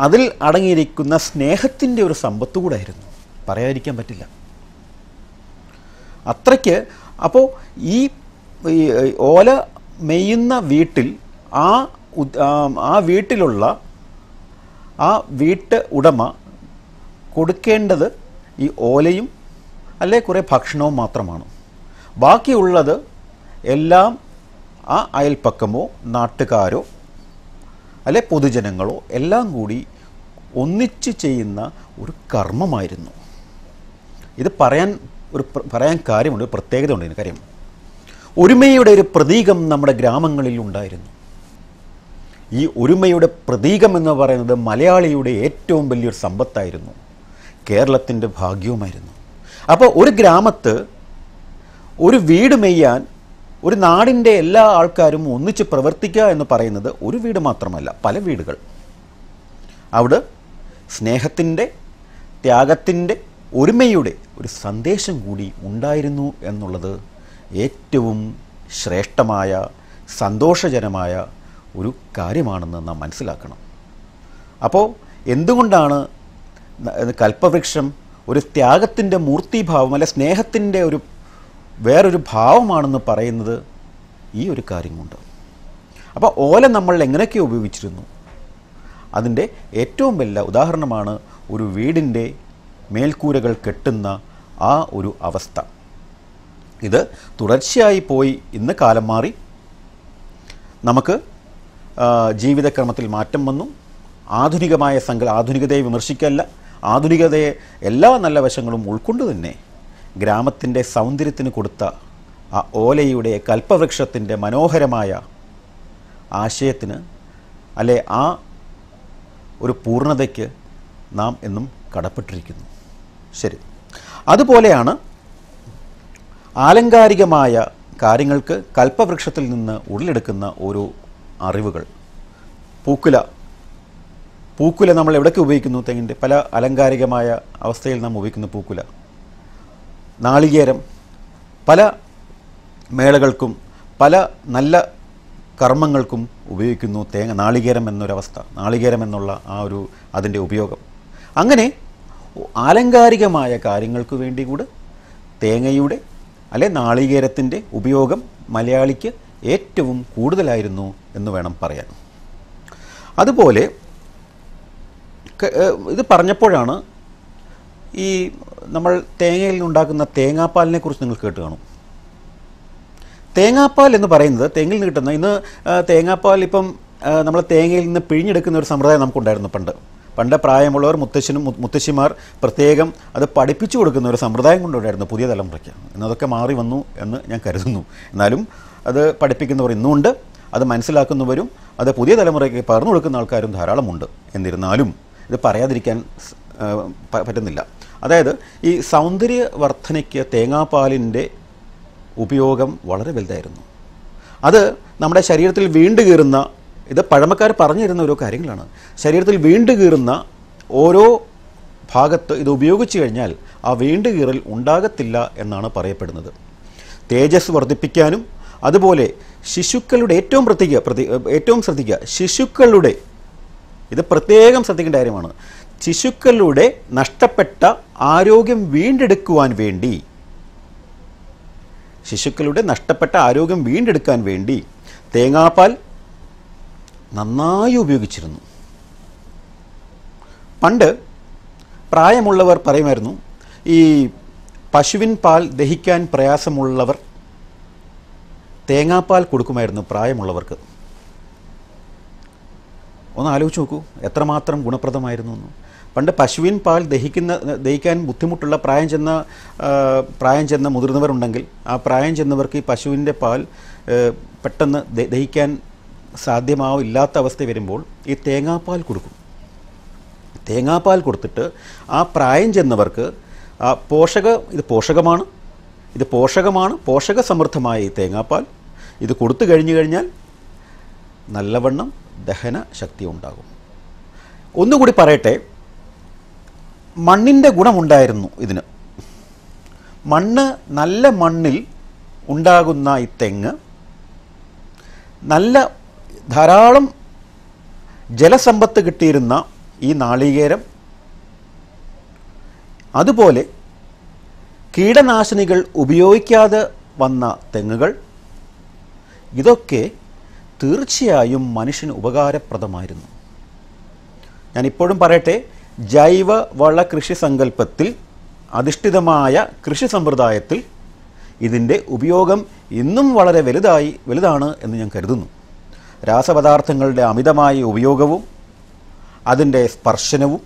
അതിൽ അടങ്ങിയിരിക്കുന്ന സ്നേഹത്തിൻ്റെ ഒരു സമ്പത്ത് കൂടായിരുന്നു, പറയാതിരിക്കാൻ പറ്റില്ല. അത്രയ്ക്ക്. അപ്പോൾ ഈ ഓല മെയ്യുന്ന വീട്ടിൽ ആ വീട്ടിലുള്ള ആ വീട്ട് ഉടമ കൊടുക്കേണ്ടത് ഈ ഓലയും അല്ലെ കുറേ ഭക്ഷണവും മാത്രമാണ്. ബാക്കിയുള്ളത് എല്ലാം ആ അയൽപ്പക്കമോ നാട്ടുകാരോ അല്ലെ പൊതുജനങ്ങളോ എല്ലാം കൂടി ഒന്നിച്ച് ചെയ്യുന്ന ഒരു കർമ്മമായിരുന്നു. ഇത് പറയാൻ കാര്യമുണ്ട്, ഒരു പ്രത്യേകത ഉണ്ട് ഇതിന്. കാര്യം ഒരുമയുടെ ഒരു പ്രതീകം നമ്മുടെ ഗ്രാമങ്ങളിൽ ഉണ്ടായിരുന്നു. ഈ ഒരുമയുടെ പ്രതീകം എന്ന് പറയുന്നത് മലയാളിയുടെ ഏറ്റവും വലിയൊരു സമ്പത്തായിരുന്നു, കേരളത്തിൻ്റെ ഭാഗ്യവുമായിരുന്നു. അപ്പോൾ ഒരു ഗ്രാമത്ത് ഒരു വീട് മെയ്യാൻ ഒരു നാടിൻ്റെ എല്ലാ ആൾക്കാരും ഒന്നിച്ച് പ്രവർത്തിക്കുക എന്ന് പറയുന്നത് ഒരു വീട് മാത്രമല്ല, പല വീടുകൾ. അവിടെ സ്നേഹത്തിൻ്റെ, ത്യാഗത്തിൻ്റെ, ഒരുമയുടെ ഒരു സന്ദേശം കൂടി ഉണ്ടായിരുന്നു എന്നുള്ളത് ഏറ്റവും ശ്രേഷ്ഠമായ സന്തോഷജനമായ ഒരു കാര്യമാണെന്ന് നാം മനസ്സിലാക്കണം. അപ്പോൾ എന്തുകൊണ്ടാണ് കൽപ്പവൃക്ഷം ഒരു ത്യാഗത്തിൻ്റെ മൂർത്തിഭാവം അല്ലെ സ്നേഹത്തിൻ്റെ വേറൊരു ഭാവമാണെന്ന് പറയുന്നത് ഈ ഒരു കാര്യം കൊണ്ട്. അപ്പോൾ ഓല നമ്മൾ എങ്ങനെയൊക്കെ ഉപയോഗിച്ചിരുന്നു, അതിൻ്റെ ഏറ്റവും വലിയ ഉദാഹരണമാണ് ഒരു വീടിൻ്റെ മേൽക്കൂരകൾ കെട്ടുന്ന ആ ഒരു അവസ്ഥ. ഇത് തുടർച്ചയായി പോയി ഇന്ന് കാലം മാറി, നമുക്ക് ജീവിതക്രമത്തിൽ മാറ്റം വന്നു. ആധുനികതയെ വിമർശിക്കല്ല, ആധുനികതയെ എല്ലാ നല്ല വശങ്ങളും ഉൾക്കൊണ്ട് തന്നെ ഗ്രാമത്തിൻ്റെ സൗന്ദര്യത്തിന് കൊടുത്ത ആ ഓലയുടെ കൽപ്പവൃക്ഷത്തിൻ്റെ മനോഹരമായ ആശയത്തിന് അല്ലെ ആ ഒരു പൂർണ്ണതയ്ക്ക് നാം എന്നും കടപ്പെട്ടിരിക്കുന്നു. ശരി, അതുപോലെയാണ് ആലങ്കാരികമായ കാര്യങ്ങൾക്ക് കൽപ്പവൃക്ഷത്തിൽ നിന്ന് ഉടലെടുക്കുന്ന ഓരോ അറിവുകൾ. പൂക്കുല നമ്മൾ എവിടേക്ക് ഉപയോഗിക്കുന്നു? തെങ്ങിൻ്റെ പല അലങ്കാരികമായ അവസ്ഥയിൽ നാം ഉപയോഗിക്കുന്നു പൂക്കുല. നാളികേരം പല മേളകൾക്കും പല നല്ല കർമ്മങ്ങൾക്കും ഉപയോഗിക്കുന്നു നാളികേരം എന്നൊരവസ്ഥ, നാളികേരം എന്നുള്ള ആ ഒരു അതിൻ്റെ ഉപയോഗം. അങ്ങനെ ആലങ്കാരികമായ കാര്യങ്ങൾക്ക് വേണ്ടി കൂടെ തേങ്ങയുടെ അല്ലെ നാളികേരത്തിൻ്റെ ഉപയോഗം മലയാളിക്ക് ഏറ്റവും കൂടുതലായിരുന്നു എന്ന് വേണം പറയാൻ. അതുപോലെ ഇത് പറഞ്ഞപ്പോഴാണ് ഈ നമ്മൾ തേങ്ങയിൽ നിന്നുണ്ടാക്കുന്ന തേങ്ങാപ്പാലിനെ കുറിച്ച് നിങ്ങൾ കേട്ട് കാണും. തേങ്ങാപ്പാൽ എന്ന് പറയുന്നത് തെങ്ങിൽ നിന്ന് കിട്ടുന്ന, ഇന്ന് തേങ്ങാപ്പാൽ ഇപ്പം നമ്മൾ തേങ്ങയിൽ നിന്ന് പിഴിഞ്ഞെടുക്കുന്ന ഒരു സമ്പ്രദായം നമുക്കുണ്ടായിരുന്നു പണ്ട് പ്രായമുള്ളവർ മുത്തശ്ശിമാർ പ്രത്യേകം അത് പഠിപ്പിച്ചു കൊടുക്കുന്ന ഒരു സമ്പ്രദായം കൊണ്ടുണ്ടായിരുന്നു പുതിയ തലമുറയ്ക്ക്. എന്നതൊക്കെ മാറി വന്നു എന്ന് ഞാൻ കരുതുന്നു. എന്നാലും അത് പഠിപ്പിക്കുന്നവർ ഇന്നുമുണ്ട്, അത് മനസ്സിലാക്കുന്നവരും അത് പുതിയ തലമുറയ്ക്ക് പകർന്നു കൊടുക്കുന്ന ആൾക്കാരും ധാരാളമുണ്ട്. എന്നിരുന്നാലും ഇത് പറയാതിരിക്കാൻ പറ്റുന്നില്ല. അതായത് ഈ സൗന്ദര്യവർദ്ധനയ്ക്ക് തേങ്ങാപ്പാലിൻ്റെ ഉപയോഗം വളരെ വലുതായിരുന്നു. അത് നമ്മുടെ ശരീരത്തിൽ വീണ്ടുകീറുന്ന, ഇത് പഴമക്കാർ പറഞ്ഞു തരുന്ന ഓരോ കാര്യങ്ങളാണ്, ശരീരത്തിൽ വീണ്ടുകീറുന്ന ഓരോ ഭാഗത്ത് ഇത് ഉപയോഗിച്ചു കഴിഞ്ഞാൽ ആ വീണ്ടുകീറൽ ഉണ്ടാകത്തില്ല എന്നാണ് പറയപ്പെടുന്നത്. തേജസ് വർദ്ധിപ്പിക്കാനും അതുപോലെ ശിശുക്കളുടെ ഏറ്റവും ശ്രദ്ധിക്കുക ശിശുക്കളുടെ, ഇത് പ്രത്യേകം ശ്രദ്ധിക്കേണ്ട കാര്യമാണ്, ശിശുക്കളുടെ നഷ്ടപ്പെട്ട ആരോഗ്യം വീണ്ടെടുക്കുവാൻ വേണ്ടി, ശിശുക്കളുടെ നഷ്ടപ്പെട്ട ആരോഗ്യം വീണ്ടെടുക്കാൻ വേണ്ടി തേങ്ങാപ്പാൽ നന്നായി ഉപയോഗിച്ചിരുന്നു. പണ്ട് പ്രായമുള്ളവർ പറയുമായിരുന്നു, ഈ പശുവിൻ പാൽ ദഹിക്കാൻ പ്രയാസമുള്ളവർ തേങ്ങാപ്പാൽ കൊടുക്കുമായിരുന്നു പ്രായമുള്ളവർക്ക്. ഒന്ന് ആലോചിച്ച് നോക്കൂ എത്രമാത്രം ഗുണപ്രദമായിരുന്നു എന്ന്. പണ്ട് പശുവിൻ പാൽ ദഹിക്കാൻ ബുദ്ധിമുട്ടുള്ള പ്രായം ചെന്ന മുതിർന്നവരുണ്ടെങ്കിൽ ആ പ്രായം ചെന്നവർക്ക് ഈ പശുവിൻ്റെ പാൽ പെട്ടെന്ന് ദഹിക്കാൻ സാധ്യമാവില്ലാത്ത അവസ്ഥ വരുമ്പോൾ ഈ തേങ്ങാപ്പാൽ കൊടുക്കും. തേങ്ങാപ്പാൽ കൊടുത്തിട്ട് ആ പ്രായം ചെന്നവർക്ക് ഇത് പോഷകമാണ്, പോഷകസമൃദ്ധമായ ഈ തേങ്ങാപ്പാൽ ഇത് കൊടുത്തു കഴിഞ്ഞാൽ നല്ലവണ്ണം ദഹന ശക്തി ഉണ്ടാകും. ഒന്നുകൂടി പറയട്ടെ, മണ്ണിൻ്റെ ഗുണമുണ്ടായിരുന്നു ഇതിന്. നല്ല മണ്ണിൽ ഉണ്ടാകുന്ന ഈ തെങ്ങ് ധാരാളം ജലസമ്പത്ത് കിട്ടിയിരുന്ന ഈ നാളികേരം, അതുപോലെ കീടനാശിനികൾ ഉപയോഗിക്കാതെ വന്ന തെങ്ങുകൾ, ഇതൊക്കെ തീർച്ചയായും മനുഷ്യന് ഉപകാരപ്രദമായിരുന്നു. ഞാനിപ്പോഴും പറയട്ടെ, ജൈവ വള കൃഷി സങ്കല്പത്തിൽ അധിഷ്ഠിതമായ കൃഷി സമ്പ്രദായത്തിൽ ഇതിൻ്റെ ഉപയോഗം ഇന്നും വളരെ വലുതാണ് എന്ന് ഞാൻ കരുതുന്നു. രാസപദാർത്ഥങ്ങളുടെ അമിതമായ ഉപയോഗവും അതിൻ്റെ സ്പർശനവും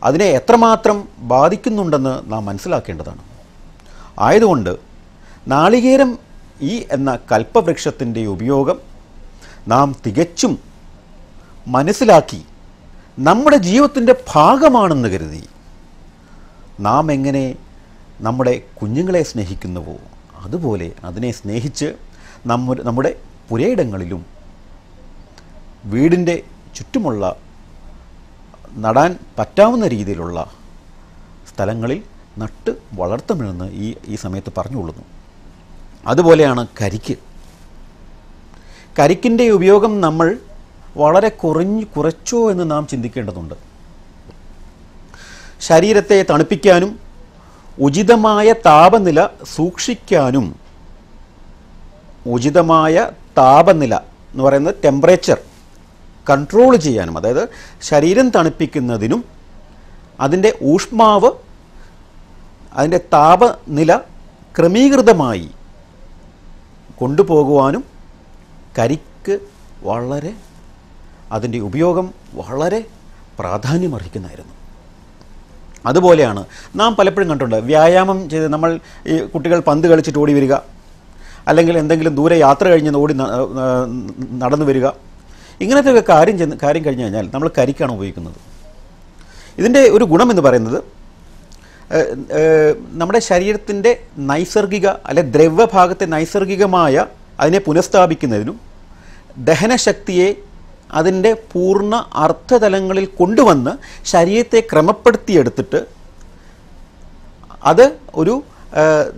അതിനെ എത്രമാത്രം ബാധിക്കുന്നുണ്ടെന്ന് നാം മനസ്സിലാക്കേണ്ടതാണ്. ആയതുകൊണ്ട് നാളികേരം എന്ന കൽപ്പവൃക്ഷത്തിൻ്റെ ഉപയോഗം നാം തികച്ചും മനസ്സിലാക്കി നമ്മുടെ ജീവിതത്തിൻ്റെ ഭാഗമാണെന്ന് കരുതി നാം എങ്ങനെ നമ്മുടെ കുഞ്ഞുങ്ങളെ സ്നേഹിക്കുന്നുവോ അതുപോലെ അതിനെ സ്നേഹിച്ച് നമ്മുടെ പുരയിടങ്ങളിലും വീടിൻ്റെ ചുറ്റുമുള്ള നടാൻ പറ്റാവുന്ന രീതിയിലുള്ള സ്ഥലങ്ങളിൽ നട്ട് വളർത്തണമെന്ന് ഈ സമയത്ത് പറഞ്ഞുകൊള്ളുന്നു. അതുപോലെയാണ് കരിക്കിൻ്റെ ഉപയോഗം നമ്മൾ വളരെ കുറച്ചോ എന്ന് നാം ചിന്തിക്കേണ്ടതുണ്ട്. ശരീരത്തെ തണുപ്പിക്കാനും ഉചിതമായ താപനില സൂക്ഷിക്കാനും, ഉചിതമായ താപനില എന്ന് പറയുന്നത് ടെമ്പറേച്ചർ കൺട്രോൾ ചെയ്യാനും, അതായത് ശരീരം തണുപ്പിക്കുന്നതിനും അതിൻ്റെ ഊഷ്മാവ്, അതിൻ്റെ താപനില ക്രമീകൃതമായി കൊണ്ടുപോകുവാനും കരിക്ക് അതിൻ്റെ ഉപയോഗം വളരെ പ്രാധാന്യമർഹിക്കുന്നതായിരുന്നു. അതുപോലെയാണ് നാം പലപ്പോഴും കണ്ടിട്ടുണ്ട്, വ്യായാമം ചെയ്ത് നമ്മൾ ഈ കുട്ടികൾ പന്ത് കളിച്ചിട്ട് ഓടി വരിക, അല്ലെങ്കിൽ എന്തെങ്കിലും ദൂരെ യാത്ര കഴിഞ്ഞ് ഓടി നടന്നു വരിക, ഇങ്ങനത്തെയൊക്കെ കാര്യം കഴിഞ്ഞ് കഴിഞ്ഞാൽ നമ്മൾ കരിക്കാണ് ഉപയോഗിക്കുന്നത്. ഇതിൻ്റെ ഒരു ഗുണമെന്ന് പറയുന്നത് നമ്മുടെ ശരീരത്തിൻ്റെ നൈസർഗിക ദ്രവ്യഭാഗത്തെ നൈസർഗികമായ അതിനെ പുനഃസ്ഥാപിക്കുന്നതിനും ദഹനശക്തിയെ അതിൻ്റെ പൂർണ്ണ അർത്ഥതലങ്ങളിൽ കൊണ്ടുവന്ന് ശരീരത്തെ ക്രമപ്പെടുത്തിയെടുത്തിട്ട് അത് ഒരു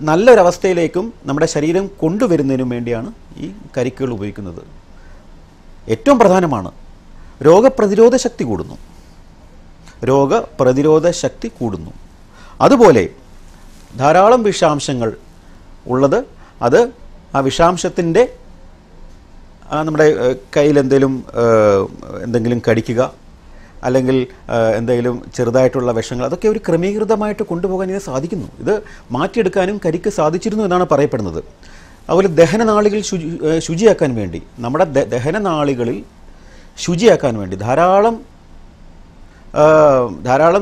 നല്ലൊരവസ്ഥയിലേക്കും നമ്മുടെ ശരീരം കൊണ്ടുവരുന്നതിനും വേണ്ടിയാണ് ഈ കരിക്കുകൾ ഉപയോഗിക്കുന്നത്. ഏറ്റവും പ്രധാനമാണ് രോഗപ്രതിരോധ ശക്തി കൂടുന്നു. അതുപോലെ ധാരാളം വിഷാംശങ്ങൾ ഉള്ളത്, അത് ആ വിഷാംശത്തിൻ്റെ നമ്മുടെ കയ്യിൽ എന്തെങ്കിലും കടിക്കുക, അല്ലെങ്കിൽ എന്തെങ്കിലും ചെറുതായിട്ടുള്ള വിഷങ്ങൾ, അതൊക്കെ ഒരു ക്രമീകൃതമായിട്ട് കൊണ്ടുപോകാൻ ഇത് സാധിക്കുന്നു. ഇത് മാറ്റിയെടുക്കാനും കരിക്ക് സാധിച്ചിരുന്നു എന്നാണ് പറയപ്പെടുന്നത്. അതുപോലെ ദഹനനാളികൾ ശുചിയാക്കാൻ വേണ്ടി, നമ്മുടെ ദഹനനാളികളിൽ ശുചിയാക്കാൻ വേണ്ടി ധാരാളം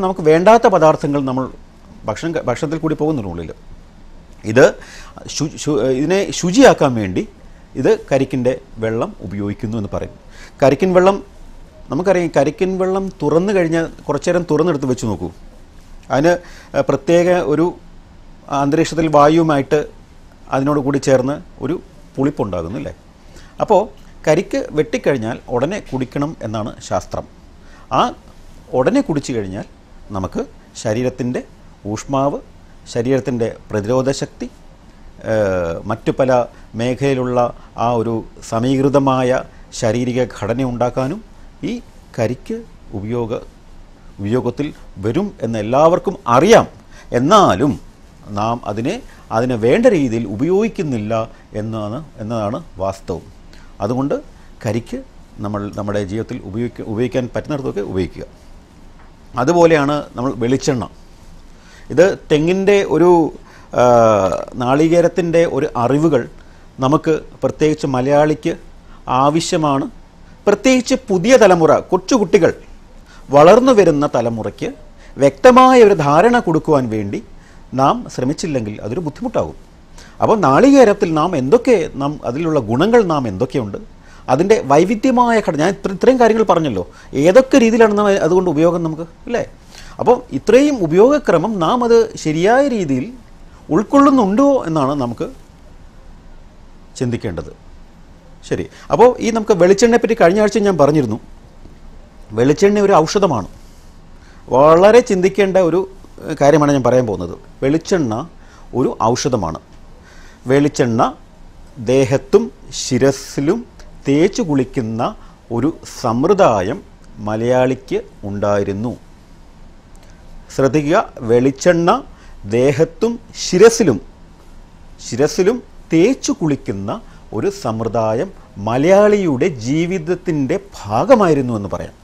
നമുക്ക് വേണ്ടാത്ത പദാർത്ഥങ്ങൾ നമ്മൾ ഭക്ഷണത്തിൽ കൂടി പോകുന്നുള്ളിൽ, ഇതിനെ ശുചിയാക്കാൻ വേണ്ടി ഇത് കരിക്കിൻ്റെ വെള്ളം ഉപയോഗിക്കുന്നു എന്ന് പറയും. നമുക്കറിയാം കരിക്കിൻ വെള്ളം തുറന്നു കഴിഞ്ഞാൽ കുറച്ചു നേരം തുറന്നെടുത്ത് വെച്ച് നോക്കൂ, അതിന് പ്രത്യേക ഒരു അന്തരീക്ഷത്തിൽ വായുവുമായിട്ട് അതിനോട് കൂടി ചേർന്ന് ഒരു പുളിപ്പുണ്ടാകുന്നു അല്ലേ. അപ്പോൾ കരിക്ക് വെട്ടിക്കഴിഞ്ഞാൽ ഉടനെ കുടിക്കണം എന്നാണ് ശാസ്ത്രം. ആ ഉടനെ കുടിച്ചു കഴിഞ്ഞാൽ നമുക്ക് ശരീരത്തിൻ്റെ ഊഷ്മാവ്, ശരീരത്തിൻ്റെ പ്രതിരോധശക്തി, മറ്റു പല മേഖലയിലുള്ള ആ ഒരു സമീകൃതമായ ശാരീരിക ഘടന ഉണ്ടാക്കാനും ഈ കരിക്ക് ഉപയോഗത്തിൽ വരും എന്ന് എല്ലാവർക്കും അറിയാം. എന്നാലും നാം അതിനെ വേണ്ട രീതിയിൽ ഉപയോഗിക്കുന്നില്ല എന്നതാണ് വാസ്തവം. അതുകൊണ്ട് കരിക്ക് നമ്മുടെ ജീവിതത്തിൽ ഉപയോഗിക്കാൻ പറ്റുന്നിടത്തൊക്കെ ഉപയോഗിക്കുക. അതുപോലെയാണ് നമ്മൾ വെളിച്ചെണ്ണ. ഇത് തെങ്ങിൻ്റെ ഒരു നാളികേരത്തിൻ്റെ ഒരു അറിവുകൾ നമുക്ക് പ്രത്യേകിച്ച് മലയാളിക്ക് ആവശ്യമാണ്. പ്രത്യേകിച്ച് പുതിയ തലമുറ, കൊച്ചുകുട്ടികൾ, വളർന്നു വരുന്ന തലമുറയ്ക്ക് വ്യക്തമായ ഒരു ധാരണ കൊടുക്കുവാൻ വേണ്ടി നാം ശ്രമിച്ചില്ലെങ്കിൽ അതൊരു ബുദ്ധിമുട്ടാകും. അപ്പോൾ നാളികേരത്തിൽ അതിലുള്ള ഗുണങ്ങൾ എന്തൊക്കെയുണ്ട്, അതിൻ്റെ വൈവിധ്യമായ ഘടന, ഞാൻ ഇത്രയും കാര്യങ്ങൾ പറഞ്ഞല്ലോ, ഏതൊക്കെ രീതിയിലാണ് അതുകൊണ്ട് ഉപയോഗം നമുക്ക് അല്ലേ. അപ്പോൾ ഇത്രയും ഉപയോഗക്രമം നാം അത് ശരിയായ രീതിയിൽ ഉൾക്കൊള്ളുന്നുണ്ടോ എന്നാണ് നമുക്ക് ചിന്തിക്കേണ്ടത്. ശരി. അപ്പോൾ നമുക്ക് വെളിച്ചെണ്ണയെപ്പറ്റി കഴിഞ്ഞ ആഴ്ച ഞാൻ പറഞ്ഞിരുന്നു. വെളിച്ചെണ്ണ ഒരു ഔഷധമാണ്. വളരെ ചിന്തിക്കേണ്ട ഒരു കാര്യമാണ് ഞാൻ പറയാൻ പോകുന്നത്. വെളിച്ചെണ്ണ ഒരു ഔഷധമാണ്. വെളിച്ചെണ്ണ ദേഹത്തും ശിരസിലും തേച്ചു കുളിക്കുന്ന ഒരു സമ്പ്രദായം മലയാളിക്ക് ഉണ്ടായിരുന്നു. ശ്രദ്ധിക്കുക, വെളിച്ചെണ്ണ ദേഹത്തും ശിരസിലും തേച്ചു കുളിക്കുന്ന ഒരു സമ്പ്രദായം മലയാളിയുടെ ജീവിതത്തിൻ്റെ ഭാഗമായിരുന്നു എന്ന് പറയാം.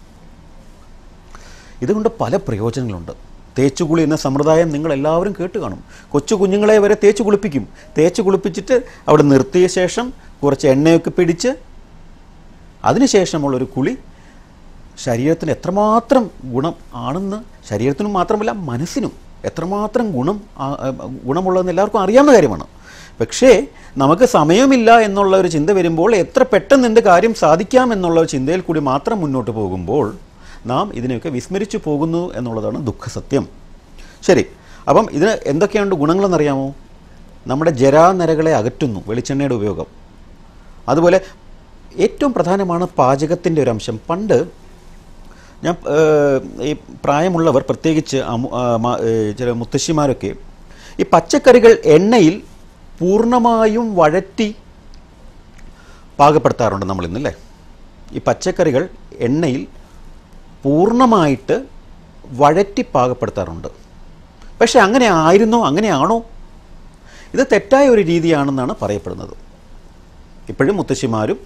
ഇതുകൊണ്ട് പല പ്രയോജനങ്ങളുണ്ട്. തേച്ചുകുളി എന്ന സമ്പ്രദായം നിങ്ങളെല്ലാവരും കേട്ട് കാണും. കൊച്ചു കുഞ്ഞുങ്ങളെ വരെ തേച്ച് കുളിപ്പിക്കും. തേച്ച് കുളിപ്പിച്ചിട്ട് അവിടെ നിർത്തിയ ശേഷം കുറച്ച് എണ്ണയൊക്കെ പിടിച്ച് അതിനുശേഷമുള്ളൊരു കുളി ശരീരത്തിന് എത്രമാത്രം ഗുണം ആണെന്ന്, ശരീരത്തിനും മാത്രമല്ല മനസ്സിനും എത്രമാത്രം ഗുണമുള്ളതെന്ന് എല്ലാവർക്കും അറിയാവുന്ന കാര്യമാണ്. പക്ഷേ നമുക്ക് സമയമില്ല എന്നുള്ള ഒരു ചിന്ത വരുമ്പോൾ, എത്ര പെട്ടെന്ന് എന്ത് കാര്യം സാധിക്കാം എന്നുള്ള ഒരു ചിന്തയിൽ കൂടി മാത്രം മുന്നോട്ട് പോകുമ്പോൾ നാം ഇതിനെയൊക്കെ വിസ്മരിച്ചു പോകുന്നു എന്നുള്ളതാണ് ദുഃഖസത്യം. ശരി. അപ്പം ഇതിന് എന്തൊക്കെയാണ് ഗുണങ്ങളെന്നറിയാമോ? നമ്മുടെ ജരാനരകളെ അകറ്റുന്നു വെളിച്ചെണ്ണയുടെ ഉപയോഗം. അതുപോലെ ഏറ്റവും പ്രധാനമാണ് പാചകത്തിൻ്റെ ഒരു അംശം. പണ്ട് ഈ പ്രായമുള്ളവർ, പ്രത്യേകിച്ച് ചില മുത്തശ്ശിമാരൊക്കെ ഈ പച്ചക്കറികൾ എണ്ണയിൽ പൂർണ്ണമായും വഴറ്റി പാകപ്പെടുത്താറുണ്ട് നമ്മളിന്നല്ലേ. ഈ പച്ചക്കറികൾ എണ്ണയിൽ പൂർണ്ണമായിട്ട് വഴറ്റി പാകപ്പെടുത്താറുണ്ട്. പക്ഷേ അങ്ങനെയാണോ? ഇത് തെറ്റായ ഒരു രീതിയാണെന്നാണ് പറയപ്പെടുന്നത്. ഇപ്പോഴും മുത്തശ്ശിമാരും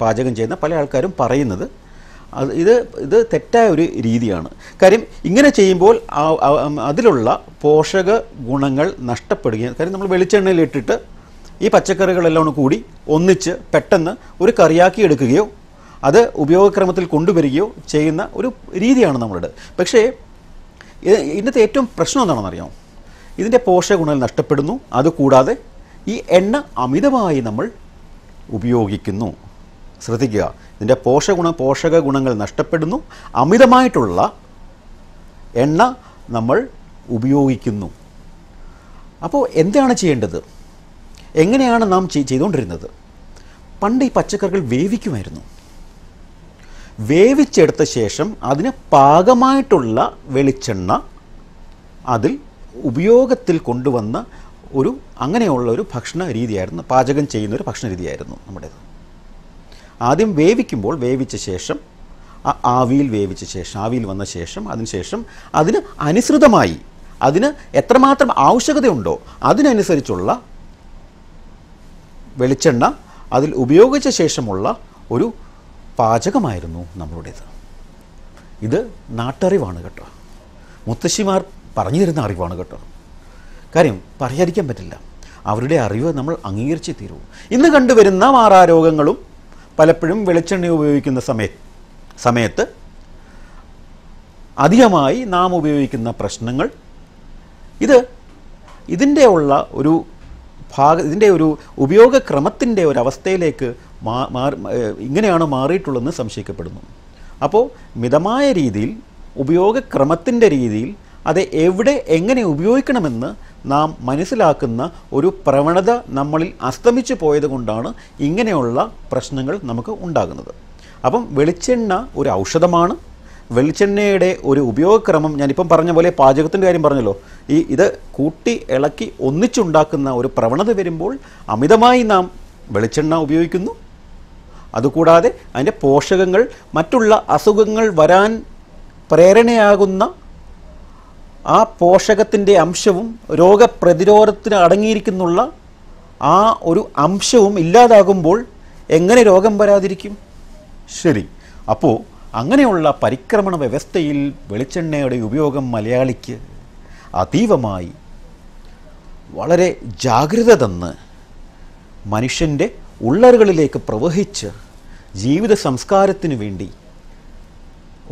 പാചകം ചെയ്യുന്ന പല ആൾക്കാരും പറയുന്നത് ഇത് തെറ്റായ ഒരു രീതിയാണ്. കാര്യം ഇങ്ങനെ ചെയ്യുമ്പോൾ അതിലുള്ള പോഷക ഗുണങ്ങൾ നഷ്ടപ്പെടുകയും, കാര്യം നമ്മൾ വെളിച്ചെണ്ണയിലിട്ടിട്ട് ഈ പച്ചക്കറികളെല്ലാം കൂടി ഒന്നിച്ച് പെട്ടെന്ന് ഒരു കറിയാക്കി എടുക്കുകയോ അത് ഉപയോഗക്രമത്തിൽ കൊണ്ടുവരികയോ ചെയ്യുന്ന ഒരു രീതിയാണ് നമ്മളുടെ. പക്ഷേ ഇതിൻ്റെ ഏറ്റവും പ്രശ്നം എന്താണെന്നറിയാമോ? ഇതിൻ്റെ പോഷക ഗുണങ്ങൾ നഷ്ടപ്പെടുന്നു. അതുകൂടാതെ ഈ എണ്ണ അമിതമായി നമ്മൾ ഉപയോഗിക്കുന്നു. ശ്രദ്ധിക്കുക, ഇതിൻ്റെ പോഷക ഗുണങ്ങൾ നഷ്ടപ്പെടുന്നു, അമിതമായിട്ടുള്ള എണ്ണ നമ്മൾ ഉപയോഗിക്കുന്നു. അപ്പോൾ എന്താണ് ചെയ്യേണ്ടത്? എങ്ങനെയാണ് നാം ചെയ്തുകൊണ്ടിരുന്നത്? പണ്ട് ഈ പച്ചക്കറികൾ വേവിക്കുമായിരുന്നു. വേവിച്ചെടുത്ത ശേഷം അതിന് പാകമായിട്ടുള്ള വെളിച്ചെണ്ണ അതിൽ ഉപയോഗത്തിൽ കൊണ്ടുവന്ന അങ്ങനെയുള്ള ഒരു ഭക്ഷണ രീതിയായിരുന്നു, പാചകം ചെയ്യുന്ന ഒരു ഭക്ഷണ രീതിയായിരുന്നു നമ്മുടേത്. ആദ്യം വേവിച്ച ശേഷം ആവിയിൽ വന്ന ശേഷം അതിനുശേഷം അതിന് അനുസൃതമായി, അതിന് എത്രമാത്രം ആവശ്യകതയുണ്ടോ അതിനനുസരിച്ചുള്ള വെളിച്ചെണ്ണ അതിൽ ഉപയോഗിച്ച ശേഷമുള്ള ഒരു പാചകമായിരുന്നു നമ്മളുടേത്. ഇത് നാട്ടറിവാണ് കേട്ടോ, മുത്തശ്ശിമാർ പറഞ്ഞു തരുന്ന അറിവാണ് കേട്ടോ. കാര്യം പറയാതിരിക്കാൻ പറ്റില്ല, അവരുടെ അറിവ് നമ്മൾ അംഗീകരിച്ചേ തീരൂ. ഇന്ന് കണ്ടുവരുന്ന മാറാരോഗങ്ങളും പലപ്പോഴും വെളിച്ചെണ്ണ ഉപയോഗിക്കുന്ന സമയത്ത് അധികമായി നാം ഉപയോഗിക്കുന്ന പ്രശ്നങ്ങൾ ഇതിൻ്റെ ഒരു ഉപയോഗക്രമത്തിൻ്റെ ഒരവസ്ഥയിലേക്ക് ഇങ്ങനെയാണ് മാറിയിട്ടുള്ളതെന്ന് സംശയിക്കപ്പെടുന്നു. അപ്പോൾ മിതമായ രീതിയിൽ, ഉപയോഗക്രമത്തിൻ്റെ രീതിയിൽ അത് എവിടെ എങ്ങനെ ഉപയോഗിക്കണമെന്ന് നാം മനസ്സിലാക്കുന്ന ഒരു പ്രവണത നമ്മളിൽ അസ്തമിച്ചു പോയത് കൊണ്ടാണ് ഇങ്ങനെയുള്ള പ്രശ്നങ്ങൾ നമുക്ക് ഉണ്ടാകുന്നത്. അപ്പം വെളിച്ചെണ്ണ ഒരു ഔഷധമാണ്. വെളിച്ചെണ്ണയുടെ ഒരു ഉപയോഗക്രമം ഞാനിപ്പം പറഞ്ഞ പോലെ പാചകത്തിൻ്റെ കാര്യം പറഞ്ഞല്ലോ, ഇത് കൂട്ടി ഇളക്കി ഒന്നിച്ചുണ്ടാക്കുന്ന ഒരു പ്രവണത വരുമ്പോൾ അമിതമായി നാം വെളിച്ചെണ്ണ ഉപയോഗിക്കുന്നു. അതുകൂടാതെ അതിൻ്റെ പോഷകങ്ങൾ, മറ്റുള്ള അസുഖങ്ങൾ വരാൻ പ്രേരണയാകുന്ന ആ പോഷകത്തിൻ്റെ അംശവും രോഗപ്രതിരോധത്തിന് അടങ്ങിയിരിക്കുന്നുള്ള ആ ഒരു അംശവും ഇല്ലാതാകുമ്പോൾ എങ്ങനെ രോഗം വരാതിരിക്കും? ശരി, അപ്പോൾ അങ്ങനെയുള്ള പരിക്രമണ വ്യവസ്ഥയിൽ വെളിച്ചെണ്ണയുടെ ഉപയോഗം മലയാളിക്ക് അതീവമായി വളരെ ജാഗ്രത തന്ന് മനുഷ്യൻ്റെ ഉള്ളറുകളിലേക്ക് പ്രവഹിച്ച് ജീവിത സംസ്കാരത്തിനു വേണ്ടി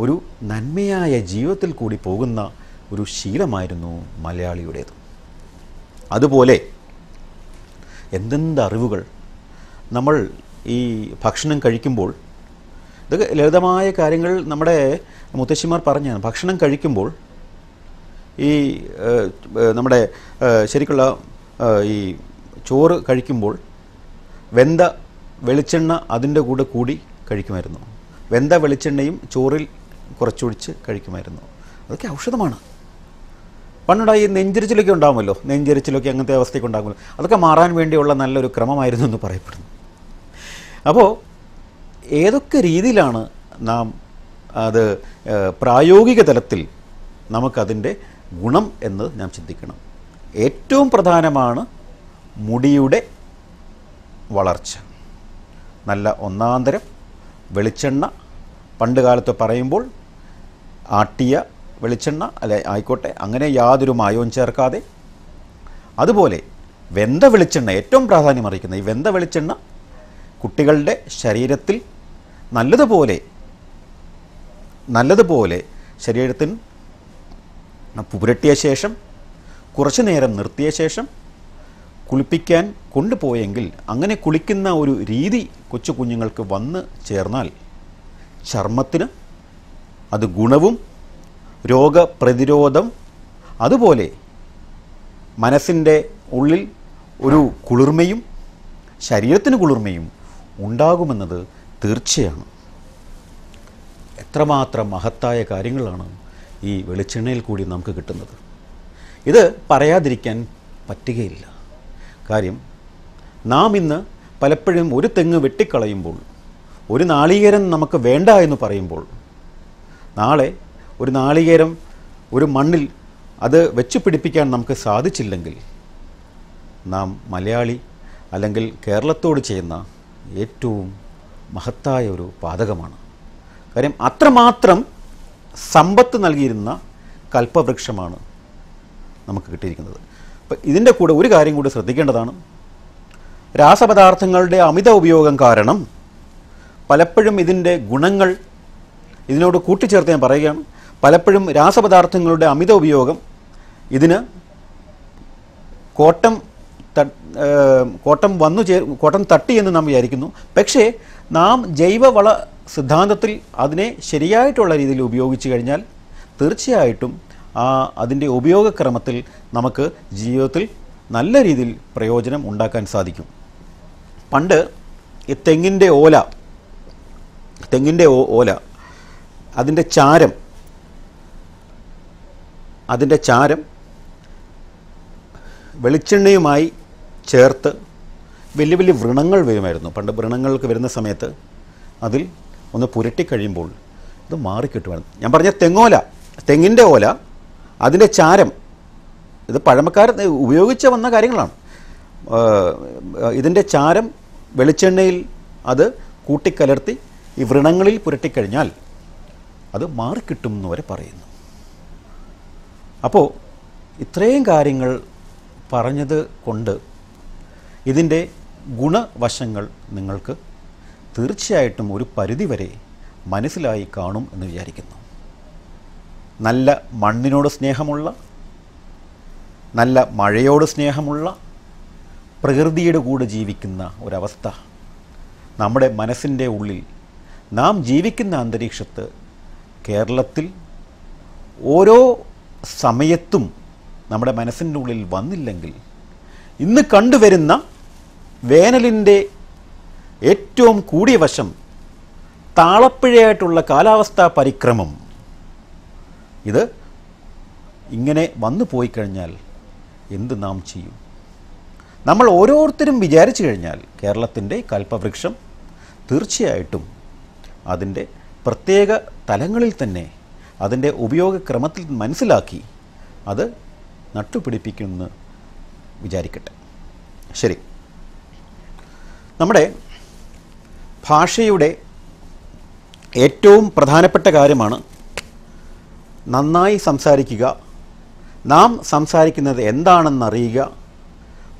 ഒരു നന്മയായ ജീവിതത്തിൽ കൂടി പോകുന്ന ഒരു ശീലമായിരുന്നു മലയാളിയുടേത്. അതുപോലെ എന്തെന്ത് അറിവുകൾ നമ്മൾ ഈ ഭക്ഷണം കഴിക്കുമ്പോൾ, ഇതൊക്കെ ലളിതമായ കാര്യങ്ങൾ നമ്മുടെ മുത്തശ്ശിമാർ പറഞ്ഞാണ്. ഭക്ഷണം കഴിക്കുമ്പോൾ ഈ നമ്മുടെ ശരിക്കുള്ള ഈ ചോറ് കഴിക്കുമ്പോൾ വെന്ത വെളിച്ചെണ്ണ അതിൻ്റെ കൂടെ കൂടി കഴിക്കുമായിരുന്നു. വെന്ത വെളിച്ചെണ്ണയും ചോറിൽ കുറച്ചൊഴിച്ച് കഴിക്കുമായിരുന്നു. അതൊക്കെ ഔഷധമാണ്. പണ്ടുണ്ടായി നെഞ്ചരിച്ചിലൊക്കെ ഉണ്ടാകുമല്ലോ, നെഞ്ചരിച്ചിലൊക്കെ അങ്ങനത്തെ അവസ്ഥയൊക്കെ ഉണ്ടാകുമല്ലോ, അതൊക്കെ മാറാൻ വേണ്ടിയുള്ള നല്ലൊരു ക്രമമായിരുന്നു എന്ന് പറയപ്പെടുന്നു. അപ്പോൾ ഏതൊക്കെ രീതിയിലാണ് നാം അത് പ്രായോഗിക തലത്തിൽ നമുക്കതിൻ്റെ ഗുണം എന്ന് നാം ചിന്തിക്കണം. ഏറ്റവും പ്രധാനമാണ് മുടിയുടെ വളർച്ച. നല്ല ഒന്നാന്തരം വെളിച്ചെണ്ണ, പണ്ട് കാലത്ത് പറയുമ്പോൾ ആട്ടിയ വെളിച്ചെണ്ണ അല്ലെ ആയിക്കോട്ടെ, അങ്ങനെ യാതൊരു മായവും ചേർക്കാതെ, അതുപോലെ വെന്ത വെളിച്ചെണ്ണ, ഏറ്റവും പ്രാധാന്യം അറിയിക്കുന്ന ഈ വെന്ത വെളിച്ചെണ്ണ കുട്ടികളുടെ ശരീരത്തിൽ നല്ലതുപോലെ ശരീരത്തിന് പുരട്ടിയ ശേഷം കുറച്ചു നേരം നിർത്തിയ ശേഷം കുളിപ്പിക്കാൻ കൊണ്ടുപോയെങ്കിൽ, അങ്ങനെ കുളിക്കുന്ന ഒരു രീതി കൊച്ചു കുഞ്ഞുങ്ങൾക്ക് വന്ന് ചേർന്നാൽ ചർമ്മത്തിന് അത് ഗുണവും രോഗപ്രതിരോധം, അതുപോലെ മനസ്സിൻ്റെ ഉള്ളിൽ ഒരു കുളിർമയും ശരീരത്തിന് കുളിർമയും ഉണ്ടാകുമെന്നത് തീർച്ചയാണ്. എത്രമാത്രം മഹത്തായ കാര്യങ്ങളാണ് ഈ വെളിച്ചെണ്ണയിൽ കൂടി നമുക്ക് കിട്ടുന്നത്. ഇത് പറയാതിരിക്കാൻ പറ്റുകയില്ല. കാര്യം, നാം ഇന്ന് പലപ്പോഴും ഒരു തെങ്ങ് വെട്ടിക്കളയുമ്പോൾ, ഒരു നാളികേരം നമുക്ക് വേണ്ട എന്ന് പറയുമ്പോൾ, നാളെ ഒരു നാളികേരം ഒരു മണ്ണിൽ അത് വെച്ച് പിടിപ്പിക്കാൻ നമുക്ക് സാധിച്ചില്ലെങ്കിൽ നാം മലയാളി അല്ലെങ്കിൽ കേരളത്തോട് ചെയ്യുന്ന ഏറ്റവും മഹത്തായ ഒരു പാതകമാണ്. കാര്യം, അത്രമാത്രം സമ്പത്ത് നൽകിയിരുന്ന കൽപ്പവൃക്ഷമാണ് നമുക്ക് കിട്ടിയിരിക്കുന്നത്. അപ്പം ഇതിൻ്റെ കൂടെ ഒരു കാര്യം കൂടി ശ്രദ്ധിക്കേണ്ടതാണ്. രാസപദാർത്ഥങ്ങളുടെ അമിത ഉപയോഗം കാരണം പലപ്പോഴും ഇതിൻ്റെ ഗുണങ്ങൾ ഇതിനോട് കൂട്ടിച്ചേർത്ത് ഞാൻ പറയുകയാണ്. പലപ്പോഴും രാസപദാർത്ഥങ്ങളുടെ അമിത ഉപയോഗം ഇതിന് കോട്ടം തട്ടി എന്ന് നാം വിചാരിക്കുന്നു. പക്ഷേ നാം ജൈവവള സിദ്ധാന്തത്തിൽ അതിനെ ശരിയായിട്ടുള്ള രീതിയിൽ ഉപയോഗിച്ചു കഴിഞ്ഞാൽ തീർച്ചയായിട്ടും അതിൻ്റെ ഉപയോഗക്രമത്തിൽ നമുക്ക് ജീവിതത്തിൽ നല്ല രീതിയിൽ പ്രയോജനം ഉണ്ടാക്കാൻ സാധിക്കും. പണ്ട് ഈ തെങ്ങിൻ്റെ ഓല അതിൻ്റെ ചാരം വെളിച്ചെണ്ണയുമായി ചേർത്ത് വലിയ വലിയ വ്രണങ്ങൾ വരുമായിരുന്നു. പണ്ട് വ്രണങ്ങൾക്ക് വരുന്ന സമയത്ത് അതിൽ ഒന്ന് പുരട്ടിക്കഴിയുമ്പോൾ ഇത് മാറിക്കിട്ടുമായിരുന്നു. ഞാൻ പറഞ്ഞ തെങ്ങിൻ്റെ ഓല, അതിൻ്റെ ചാരം, ഇത് പഴമക്കാർ ഉപയോഗിച്ച് വന്ന കാര്യങ്ങളാണ്. ഇതിൻ്റെ ചാരം വെളിച്ചെണ്ണയിൽ അത് കൂട്ടിക്കലർത്തി ഈ വ്രണങ്ങളിൽ പുരട്ടിക്കഴിഞ്ഞാൽ അത് മാറിക്കിട്ടും എന്ന് വരെ പറയുന്നു. അപ്പോൾ ഇത്രയും കാര്യങ്ങൾ പറഞ്ഞത് കൊണ്ട് ഇതിൻ്റെ ഗുണവശങ്ങൾ നിങ്ങൾക്ക് തീർച്ചയായിട്ടും ഒരു പരിധിവരെ മനസ്സിലായി കാണും എന്ന് വിചാരിക്കുന്നു. നല്ല മണ്ണിനോട് സ്നേഹമുള്ള, നല്ല മഴയോട് സ്നേഹമുള്ള, പ്രകൃതിയുടെ കൂടെ ജീവിക്കുന്ന ഒരവസ്ഥ നമ്മുടെ മനസ്സിൻ്റെ ഉള്ളിൽ, നാം ജീവിക്കുന്ന അന്തരീക്ഷത്ത് കേരളത്തിൽ ഓരോ സമയത്തും നമ്മുടെ മനസ്സിൻ്റെ ഉള്ളിൽ വന്നില്ലെങ്കിൽ ഇന്ന് കണ്ടുവരുന്ന വേനലിൻ്റെ ഏറ്റവും കൂടിയ വശം താളപ്പിഴയായിട്ടുള്ള കാലാവസ്ഥാ പരിക്രമം ഇത് ഇങ്ങനെ വന്നു പോയി കഴിഞ്ഞാൽ എന്ത് നാം ചെയ്യും? നമ്മൾ ഓരോരുത്തരും വിചാരിച്ചു കഴിഞ്ഞാൽ കേരളത്തിൻ്റെ കൽപ്പവൃക്ഷം തീർച്ചയായിട്ടും അതിൻ്റെ പ്രത്യേക തലങ്ങളിൽ തന്നെ അതിൻ്റെ ഉപയോഗക്രമത്തിൽ മനസ്സിലാക്കി അത് നട്ടുപിടിപ്പിക്കുമെന്ന് വിചാരിക്കട്ടെ. ശരി, നമ്മുടെ ഭാഷയുടെ ഏറ്റവും പ്രധാനപ്പെട്ട കാര്യമാണ് നന്നായി സംസാരിക്കുക, നാം സംസാരിക്കുന്നത് എന്താണെന്നറിയുക,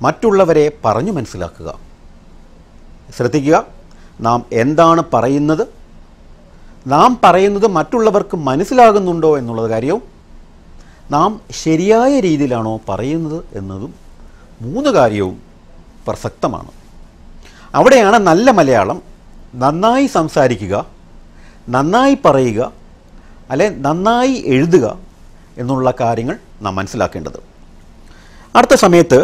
മറ്റുള്ളവരെ പറഞ്ഞു മനസ്സിലാക്കുക. ശ്രദ്ധിക്കുക, നാം എന്താണ് പറയുന്നത്, നാം പറയുന്നത് മറ്റുള്ളവർക്ക് മനസ്സിലാകുന്നുണ്ടോ എന്നുള്ള കാര്യവും നാം ശരിയായ രീതിയിലാണോ പറയുന്നത് എന്നതും 3 കാര്യവും പ്രസക്തമാണ്. അവിടെയാണ് നല്ല മലയാളം നന്നായി സംസാരിക്കുക, നന്നായി പറയുക, അല്ലെ നന്നായി എഴുതുക എന്നുള്ള കാര്യങ്ങൾ നാം മനസ്സിലാക്കേണ്ടത്. അടുത്ത സമയത്ത്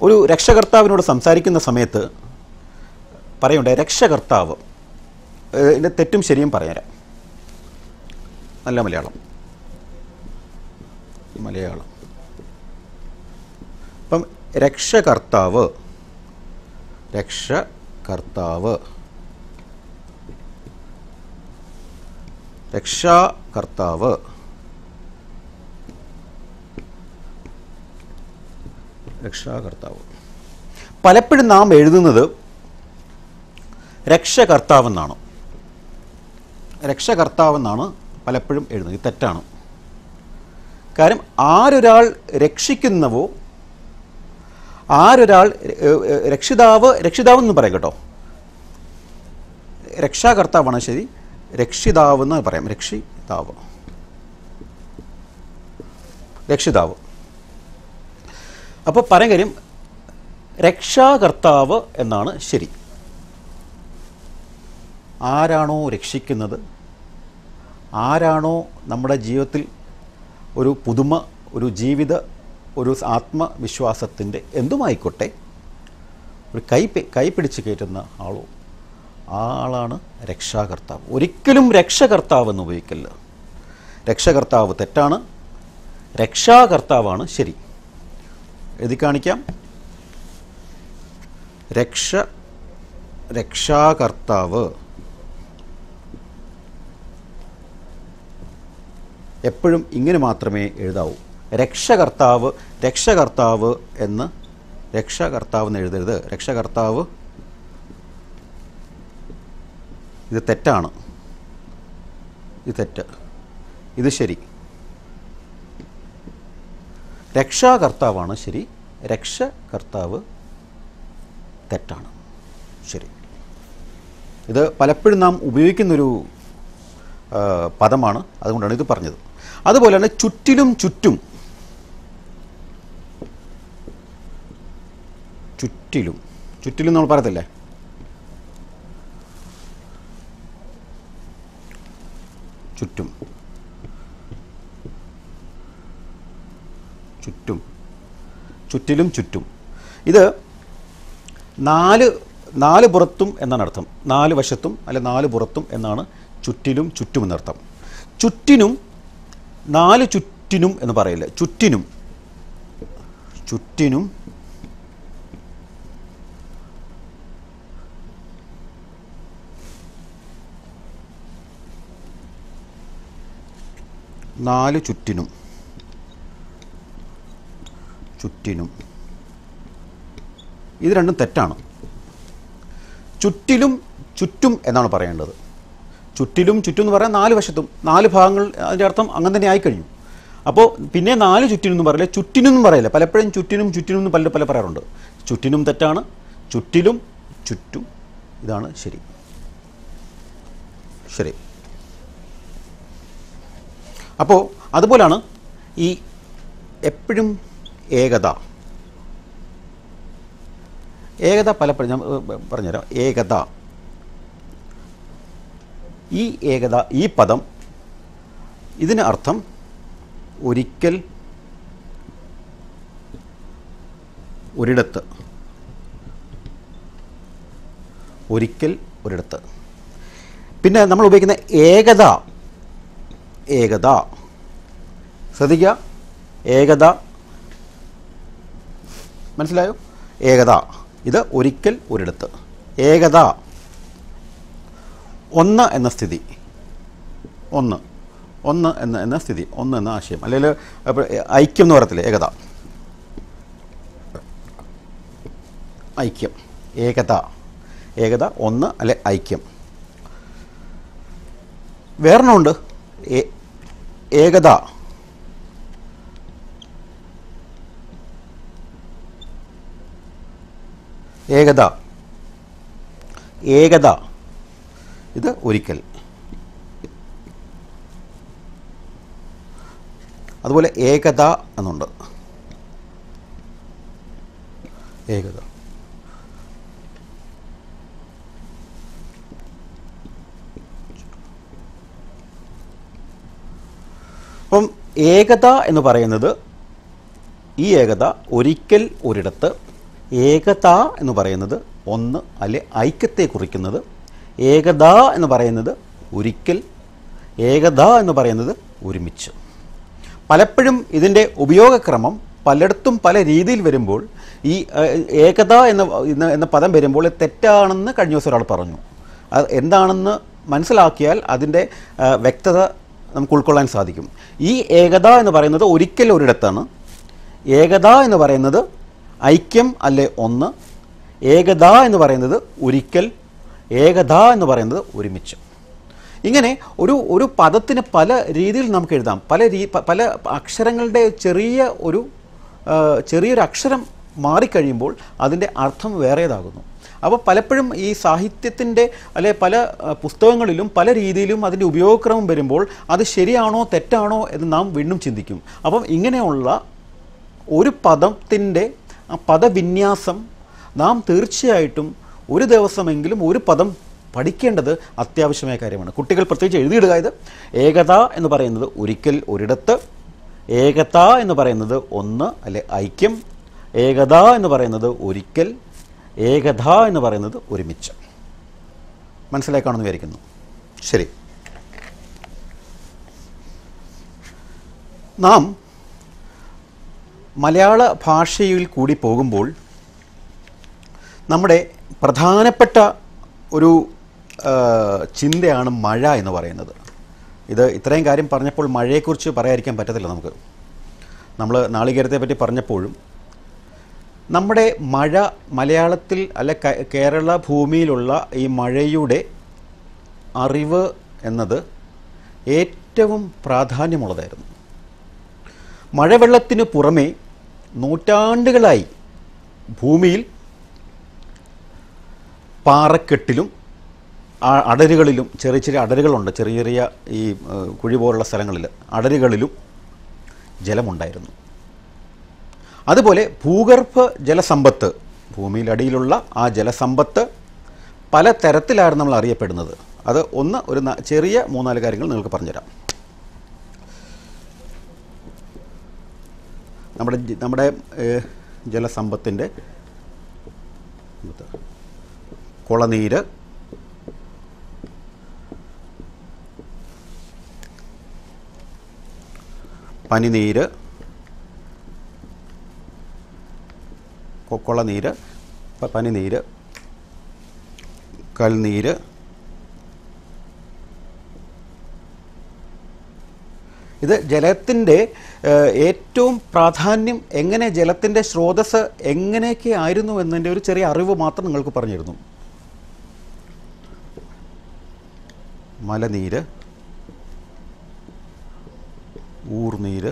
ഒരു രക്ഷകർത്താവിനോട് സംസാരിക്കുന്ന സമയത്ത് പറയണ്ടേ, രക്ഷകർത്താവ്, ഇതിൻ്റെ തെറ്റും ശരിയും പറഞ്ഞുതരാം. നല്ല മലയാളം അപ്പം രക്ഷകർത്താവ് രക്ഷാകർത്താവ് പലപ്പോഴും നാം എഴുതുന്നത് രക്ഷകർത്താവെന്നാണ് പലപ്പോഴും എഴുതുന്നത്. ഇത് തെറ്റാണ്. കാര്യം ആരൊരാൾ രക്ഷിക്കുന്നവോ, ആരൊരാൾ രക്ഷിതാവെന്ന് പറയാം കേട്ടോ, രക്ഷാകർത്താവാണ് ശരി, രക്ഷിതാവെന്ന് പറയാം. രക്ഷിതാവ്. അപ്പോൾ പറയാൻ കാര്യം രക്ഷാകർത്താവ് എന്നാണ് ശരി. ആരാണോ രക്ഷിക്കുന്നത്, ആരാണോ നമ്മുടെ ജീവിതത്തിൽ ഒരു പുതുമ, ഒരു ജീവിത, ഒരു ആത്മവിശ്വാസത്തിൻ്റെ എന്തുമായിക്കോട്ടെ ഒരു കൈ പിടിച്ച് കയറ്റുന്ന ആളാണ് രക്ഷാകർത്താവ്. ഒരിക്കലും രക്ഷകർത്താവ് എന്ന് ഉപയോഗിക്കില്ല. രക്ഷകർത്താവ് തെറ്റാണ്, രക്ഷാകർത്താവാണ് ശരി. എഴുതി കാണിക്കാം. രക്ഷാകർത്താവ് എപ്പോഴും ഇങ്ങനെ മാത്രമേ എഴുതാവൂ. രക്ഷകർത്താവ് എന്ന് എഴുതരുത്. രക്ഷകർത്താവ് ഇത് തെറ്റാണ്, ഇത് തെറ്റ്, ഇത് ശരി. രക്ഷാകർത്താവാണ് ശരി, രക്ഷകർത്താവ് തെറ്റാണ് ശരി. ഇത് പലപ്പോഴും നാം ഉപയോഗിക്കുന്നൊരു പദമാണ്, അതുകൊണ്ടാണ് ഇത് പറഞ്ഞത്. അതുപോലെ തന്നെ ചുറ്റിലും ചുറ്റും നമ്മൾ പറയത്തില്ലേ, ചുറ്റിലും ചുറ്റും. ഇത് നാല് പുറത്തും എന്നാണ് അർത്ഥം. 4 വശത്തും അല്ലെ 4 പുറത്തും എന്നാണ് ചുറ്റിലും ചുറ്റും എന്നർത്ഥം. ചുറ്റിനും 4 ചുറ്റിനും എന്ന് പറയില്ല, ചുറ്റിനും 4 ചുറ്റിനും. ഇത് രണ്ടും തെറ്റാണ്. ചുറ്റിലും ചുറ്റും എന്നാണ് പറയേണ്ടത്. ചുറ്റിലും ചുറ്റും എന്ന് പറയാൻ 4 വശത്തും 4 ഭാഗങ്ങൾ, അതിൻ്റെ അർത്ഥം അങ്ങനെ തന്നെ ആയിക്കഴിഞ്ഞു. അപ്പോൾ പിന്നെ 4 ചുറ്റിനും എന്ന് പറയില്ല, ചുറ്റിനും പറയില്ല. പലപ്പോഴും ചുറ്റിനും എന്ന് പല പറയാറുണ്ട്. ചുറ്റിനും തെറ്റാണ്, ചുറ്റിലും ചുറ്റും ഇതാണ് ശരി. അപ്പോൾ അതുപോലാണ് ഈ എപ്പോഴും ഏകത പലപ്പോഴും ഞാൻ പറഞ്ഞുതരാം. ഈ പദം ഇതിന് അർത്ഥം ഒരിക്കൽ ഒരിടത്ത്, ഒരിക്കൽ ഒരിടത്ത്. പിന്നെ നമ്മൾ ഉപയോഗിക്കുന്ന ഏകത, ഏകത ശ്രദ്ധിക്കുക, ഏകത മനസ്സിലായോ? ഏകത ഇത് ഒരിക്കൽ ഒരിടത്ത്. ഏകത ഒന്ന് എന്ന സ്ഥിതി, ഒന്ന് ഒന്ന് എന്ന സ്ഥിതി, ഒന്ന് എന്ന ആശയം. അല്ലെങ്കിൽ ഐക്യം എന്ന് പറയത്തില്ലേ, ഏകത, ഐക്യം, ഏകത, ഏകത ഒന്ന് അല്ലെ ഐക്യം. വേറെണ്ണമുണ്ട് ഏകത, ഏകത, ഏകത ഇത് ഒരിക്കൽ. അതുപോലെ ഏകത എന്നുണ്ട്, ഏകത. അപ്പം ഏകത എന്ന് പറയുന്നത്, ഈ ഏകത ഒരിക്കൽ ഒരിടത്ത്, ഏകത എന്ന് പറയുന്നത് ഒന്ന് അല്ലെ ഐക്യത്തെ കുറിക്കുന്നത്, ഏകത എന്ന് പറയുന്നത് ഒരിക്കൽ, ഏകത എന്ന് പറയുന്നത് ഒരുമിച്ച്. പലപ്പോഴും ഇതിൻ്റെ ഉപയോഗക്രമം പലയിടത്തും പല രീതിയിൽ വരുമ്പോൾ ഈ ഏകത എന്ന പദം വരുമ്പോൾ തെറ്റാണെന്ന് കഴിഞ്ഞ ദിവസം ഒരാൾ പറഞ്ഞു. അത് എന്താണെന്ന് മനസ്സിലാക്കിയാൽ അതിൻ്റെ വ്യക്തത നമുക്ക് ഉൾക്കൊള്ളാൻ സാധിക്കും. ഈ ഏകത എന്ന് പറയുന്നത് ഒരിക്കൽ ഒരിടത്താണ്, ഏകത എന്ന് പറയുന്നത് ഐക്യം അല്ലെ ഒന്ന്, ഏകത എന്ന് പറയുന്നത് ഒരിക്കൽ, ഏകത എന്ന് പറയുന്നത് ഒരുമിച്ച്. ഇങ്ങനെ ഒരു പദത്തിന് പല രീതിയിൽ നമുക്ക് എഴുതാം. പല അക്ഷരങ്ങളുടെ ചെറിയൊരു അക്ഷരം മാറിക്കഴിയുമ്പോൾ അതിൻ്റെ അർത്ഥം വേറേതാകുന്നു. അപ്പോൾ പലപ്പോഴും ഈ സാഹിത്യത്തിൻ്റെ അല്ലെ പല പുസ്തകങ്ങളിലും പല രീതിയിലും അതിൻ്റെ ഉപയോഗക്രമം വരുമ്പോൾ അത് ശരിയാണോ തെറ്റാണോ എന്ന് നാം വീണ്ടും ചിന്തിക്കും. അപ്പം ഇങ്ങനെയുള്ള ഒരു പദത്തിൻ്റെ ആ പദവിന്യാസം നാം തീർച്ചയായിട്ടും ഒരു ദിവസമെങ്കിലും ഒരു പദം പഠിക്കേണ്ടത് അത്യാവശ്യമായ കാര്യമാണ്. കുട്ടികൾ പ്രത്യേകിച്ച് എഴുതിയിടുക. ഇത് ഏകത എന്ന് പറയുന്നത് ഒരിക്കൽ ഒരിടത്ത്, ഏകത എന്ന് പറയുന്നത് ഒന്ന് അല്ലെ ഐക്യം, ഏകത എന്ന് പറയുന്നത് ഒരിക്കൽ, ഏകത എന്ന് പറയുന്നത് ഒരുമിച്ച്. മനസ്സിലാക്കാണെന്ന് വിചാരിക്കുന്നു. ശരി, നാം മലയാള ഭാഷയിൽ കൂടി പോകുമ്പോൾ നമ്മുടെ പ്രധാനപ്പെട്ട ഒരു ചിന്തയാണ് മഴ എന്ന് പറയുന്നത്. ഇത് ഇത്രയും കാര്യം പറഞ്ഞപ്പോൾ മഴയെക്കുറിച്ച് പറയാതിരിക്കാൻ പറ്റത്തില്ല നമുക്ക്. നമ്മൾ നാളികേരത്തെ പറ്റി പറഞ്ഞപ്പോഴും നമ്മുടെ മഴ മലയാളത്തിൽ അല്ലെ കേരള ഭൂമിയിലുള്ള ഈ മഴയുടെ അറിവ് എന്നത് ഏറ്റവും പ്രാധാന്യമുള്ളതായിരുന്നു. മഴവെള്ളത്തിനു പുറമെ നൂറ്റാണ്ടുകളായി ഭൂമിയിൽ പാറക്കെട്ടിലും അടരുകളിലും, ചെറിയ ചെറിയ അടരുകളുണ്ട്, ചെറിയ ചെറിയ ഈ കുഴി പോലുള്ള സ്ഥലങ്ങളിൽ അടരുകളിലും ജലമുണ്ടായിരുന്നു. അതുപോലെ ഭൂഗർഭ ജലസമ്പത്ത്, ഭൂമിയിലടിയിലുള്ള ആ ജലസമ്പത്ത് പല തരത്തിലായിരുന്നു നമ്മൾ അറിയപ്പെടുന്നത്. അത് ഒരു ചെറിയ 3-4 കാര്യങ്ങൾ നിങ്ങൾക്ക് പറഞ്ഞുതരാം. നമ്മുടെ ജലസമ്പത്തിൻ്റെ കുളനീര്, പനിനീര്, കുളനീര്, പനിനീര്, കൽനീര്, ഇത് ജലത്തിൻ്റെ ഏറ്റവും പ്രാധാന്യം, എങ്ങനെ ജലത്തിൻ്റെ സ്രോതസ് എങ്ങനെയൊക്കെ ആയിരുന്നു എന്നതിൻ്റെ ഒരു ചെറിയ അറിവ് മാത്രം നിങ്ങൾക്ക് പറഞ്ഞിരുന്നു. മലനീര്, ഊർനീര്,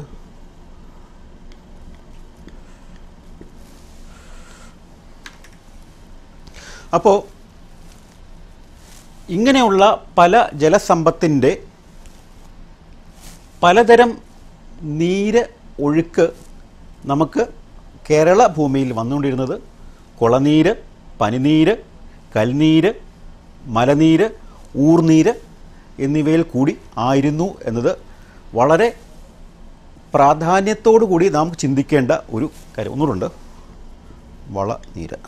അപ്പോൾ ഇങ്ങനെയുള്ള പല ജലസമ്പത്തിൻ്റെ പലതരം നീര് ഒഴുക്ക് നമുക്ക് കേരള ഭൂമിയിൽ വന്നുകൊണ്ടിരുന്നത് കുളനീര്, പനിനീര്, കൽനീര്, മലനീര്, ഊർനീര് എന്നിവയിൽ കൂടി ആയിരുന്നു എന്നത് വളരെ പ്രാധാന്യത്തോടു കൂടി നാം ചിന്തിക്കേണ്ട ഒരു കാര്യം. ഒന്നുകൂടെ വളനീര്.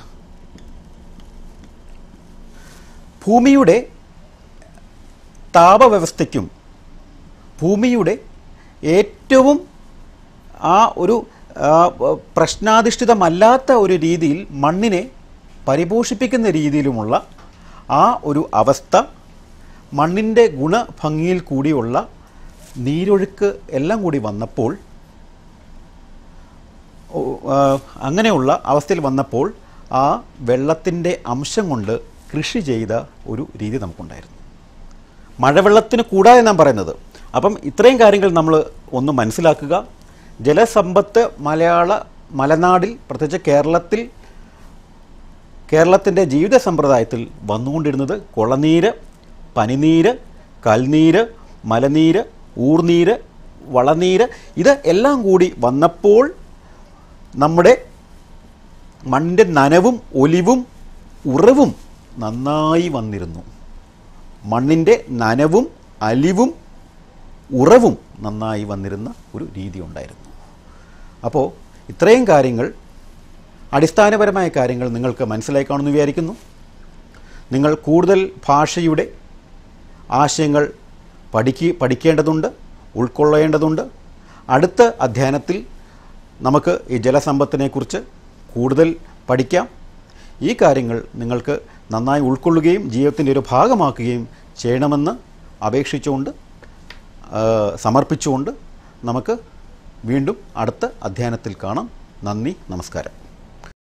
ഭൂമിയുടെ താപവ്യവസ്ഥയ്ക്കും ഭൂമിയുടെ ഏറ്റവും ആ ഒരു പ്രശ്നാധിഷ്ഠിതമല്ലാത്ത ഒരു രീതിയിൽ മണ്ണിനെ പരിപോഷിപ്പിക്കുന്ന രീതിയിലുമുള്ള ആ ഒരു അവസ്ഥ, മണ്ണിൻ്റെ ഗുണഭംഗിയിൽ കൂടിയുള്ള നീരൊഴുക്ക് എല്ലാം കൂടി വന്നപ്പോൾ, അങ്ങനെയുള്ള അവസ്ഥയിൽ വന്നപ്പോൾ ആ വെള്ളത്തിൻ്റെ അംശം കൊണ്ട് കൃഷി ചെയ്ത ഒരു രീതി നമുക്കുണ്ടായിരുന്നു. മഴവെള്ളത്തിന് കൂടാതെ നാം പറയുന്നത്. അപ്പം ഇത്രയും കാര്യങ്ങൾ നമ്മൾ ഒന്ന് മനസ്സിലാക്കുക. ജലസമ്പത്ത് മലനാടിൽ, പ്രത്യേകിച്ച് കേരളത്തിൻ്റെ ജീവിത സമ്പ്രദായത്തിൽ വന്നുകൊണ്ടിരുന്നത് കുളനീര്, പനിനീര്, കൽനീര്, മലനീര്, ഊർനീര്, വളനീര്, ഇത് എല്ലാം കൂടി വന്നപ്പോൾ നമ്മുടെ മണ്ണിൻ്റെ നനവും ഒലിവും ഉറവും നന്നായി വന്നിരുന്നു. മണ്ണിൻ്റെ നനവും അലിവും ഉറവും നന്നായി വന്നിരുന്ന ഒരു രീതി ഉണ്ടായിരുന്നു. അപ്പോൾ ഇത്രയും കാര്യങ്ങൾ, അടിസ്ഥാനപരമായ കാര്യങ്ങൾ നിങ്ങൾക്ക് മനസ്സിലായി കാണുമെന്ന് വിചാരിക്കുന്നു. നിങ്ങൾ കൂടുതൽ ഭാഷയുടെ ആശയങ്ങൾ പഠിക്കേണ്ടതുണ്ട്, ഉൾക്കൊള്ളേണ്ടതുണ്ട്. അടുത്ത അധ്യയനത്തിൽ നമുക്ക് ഈ ജലസമ്പത്തിനെക്കുറിച്ച് കൂടുതൽ പഠിക്കാം. ഈ കാര്യങ്ങൾ നിങ്ങൾക്ക് നന്നായി ഉൾക്കൊള്ളുകയും ജീവിതത്തിൻ്റെ ഒരു ഭാഗമാക്കുകയും ചെയ്യണമെന്ന് അപേക്ഷിച്ചുകൊണ്ട് സമർപ്പിച്ചുകൊണ്ട് നമുക്ക് വീണ്ടും അടുത്ത അധ്യയനത്തിൽ കാണാം. നന്ദി, നമസ്കാരം.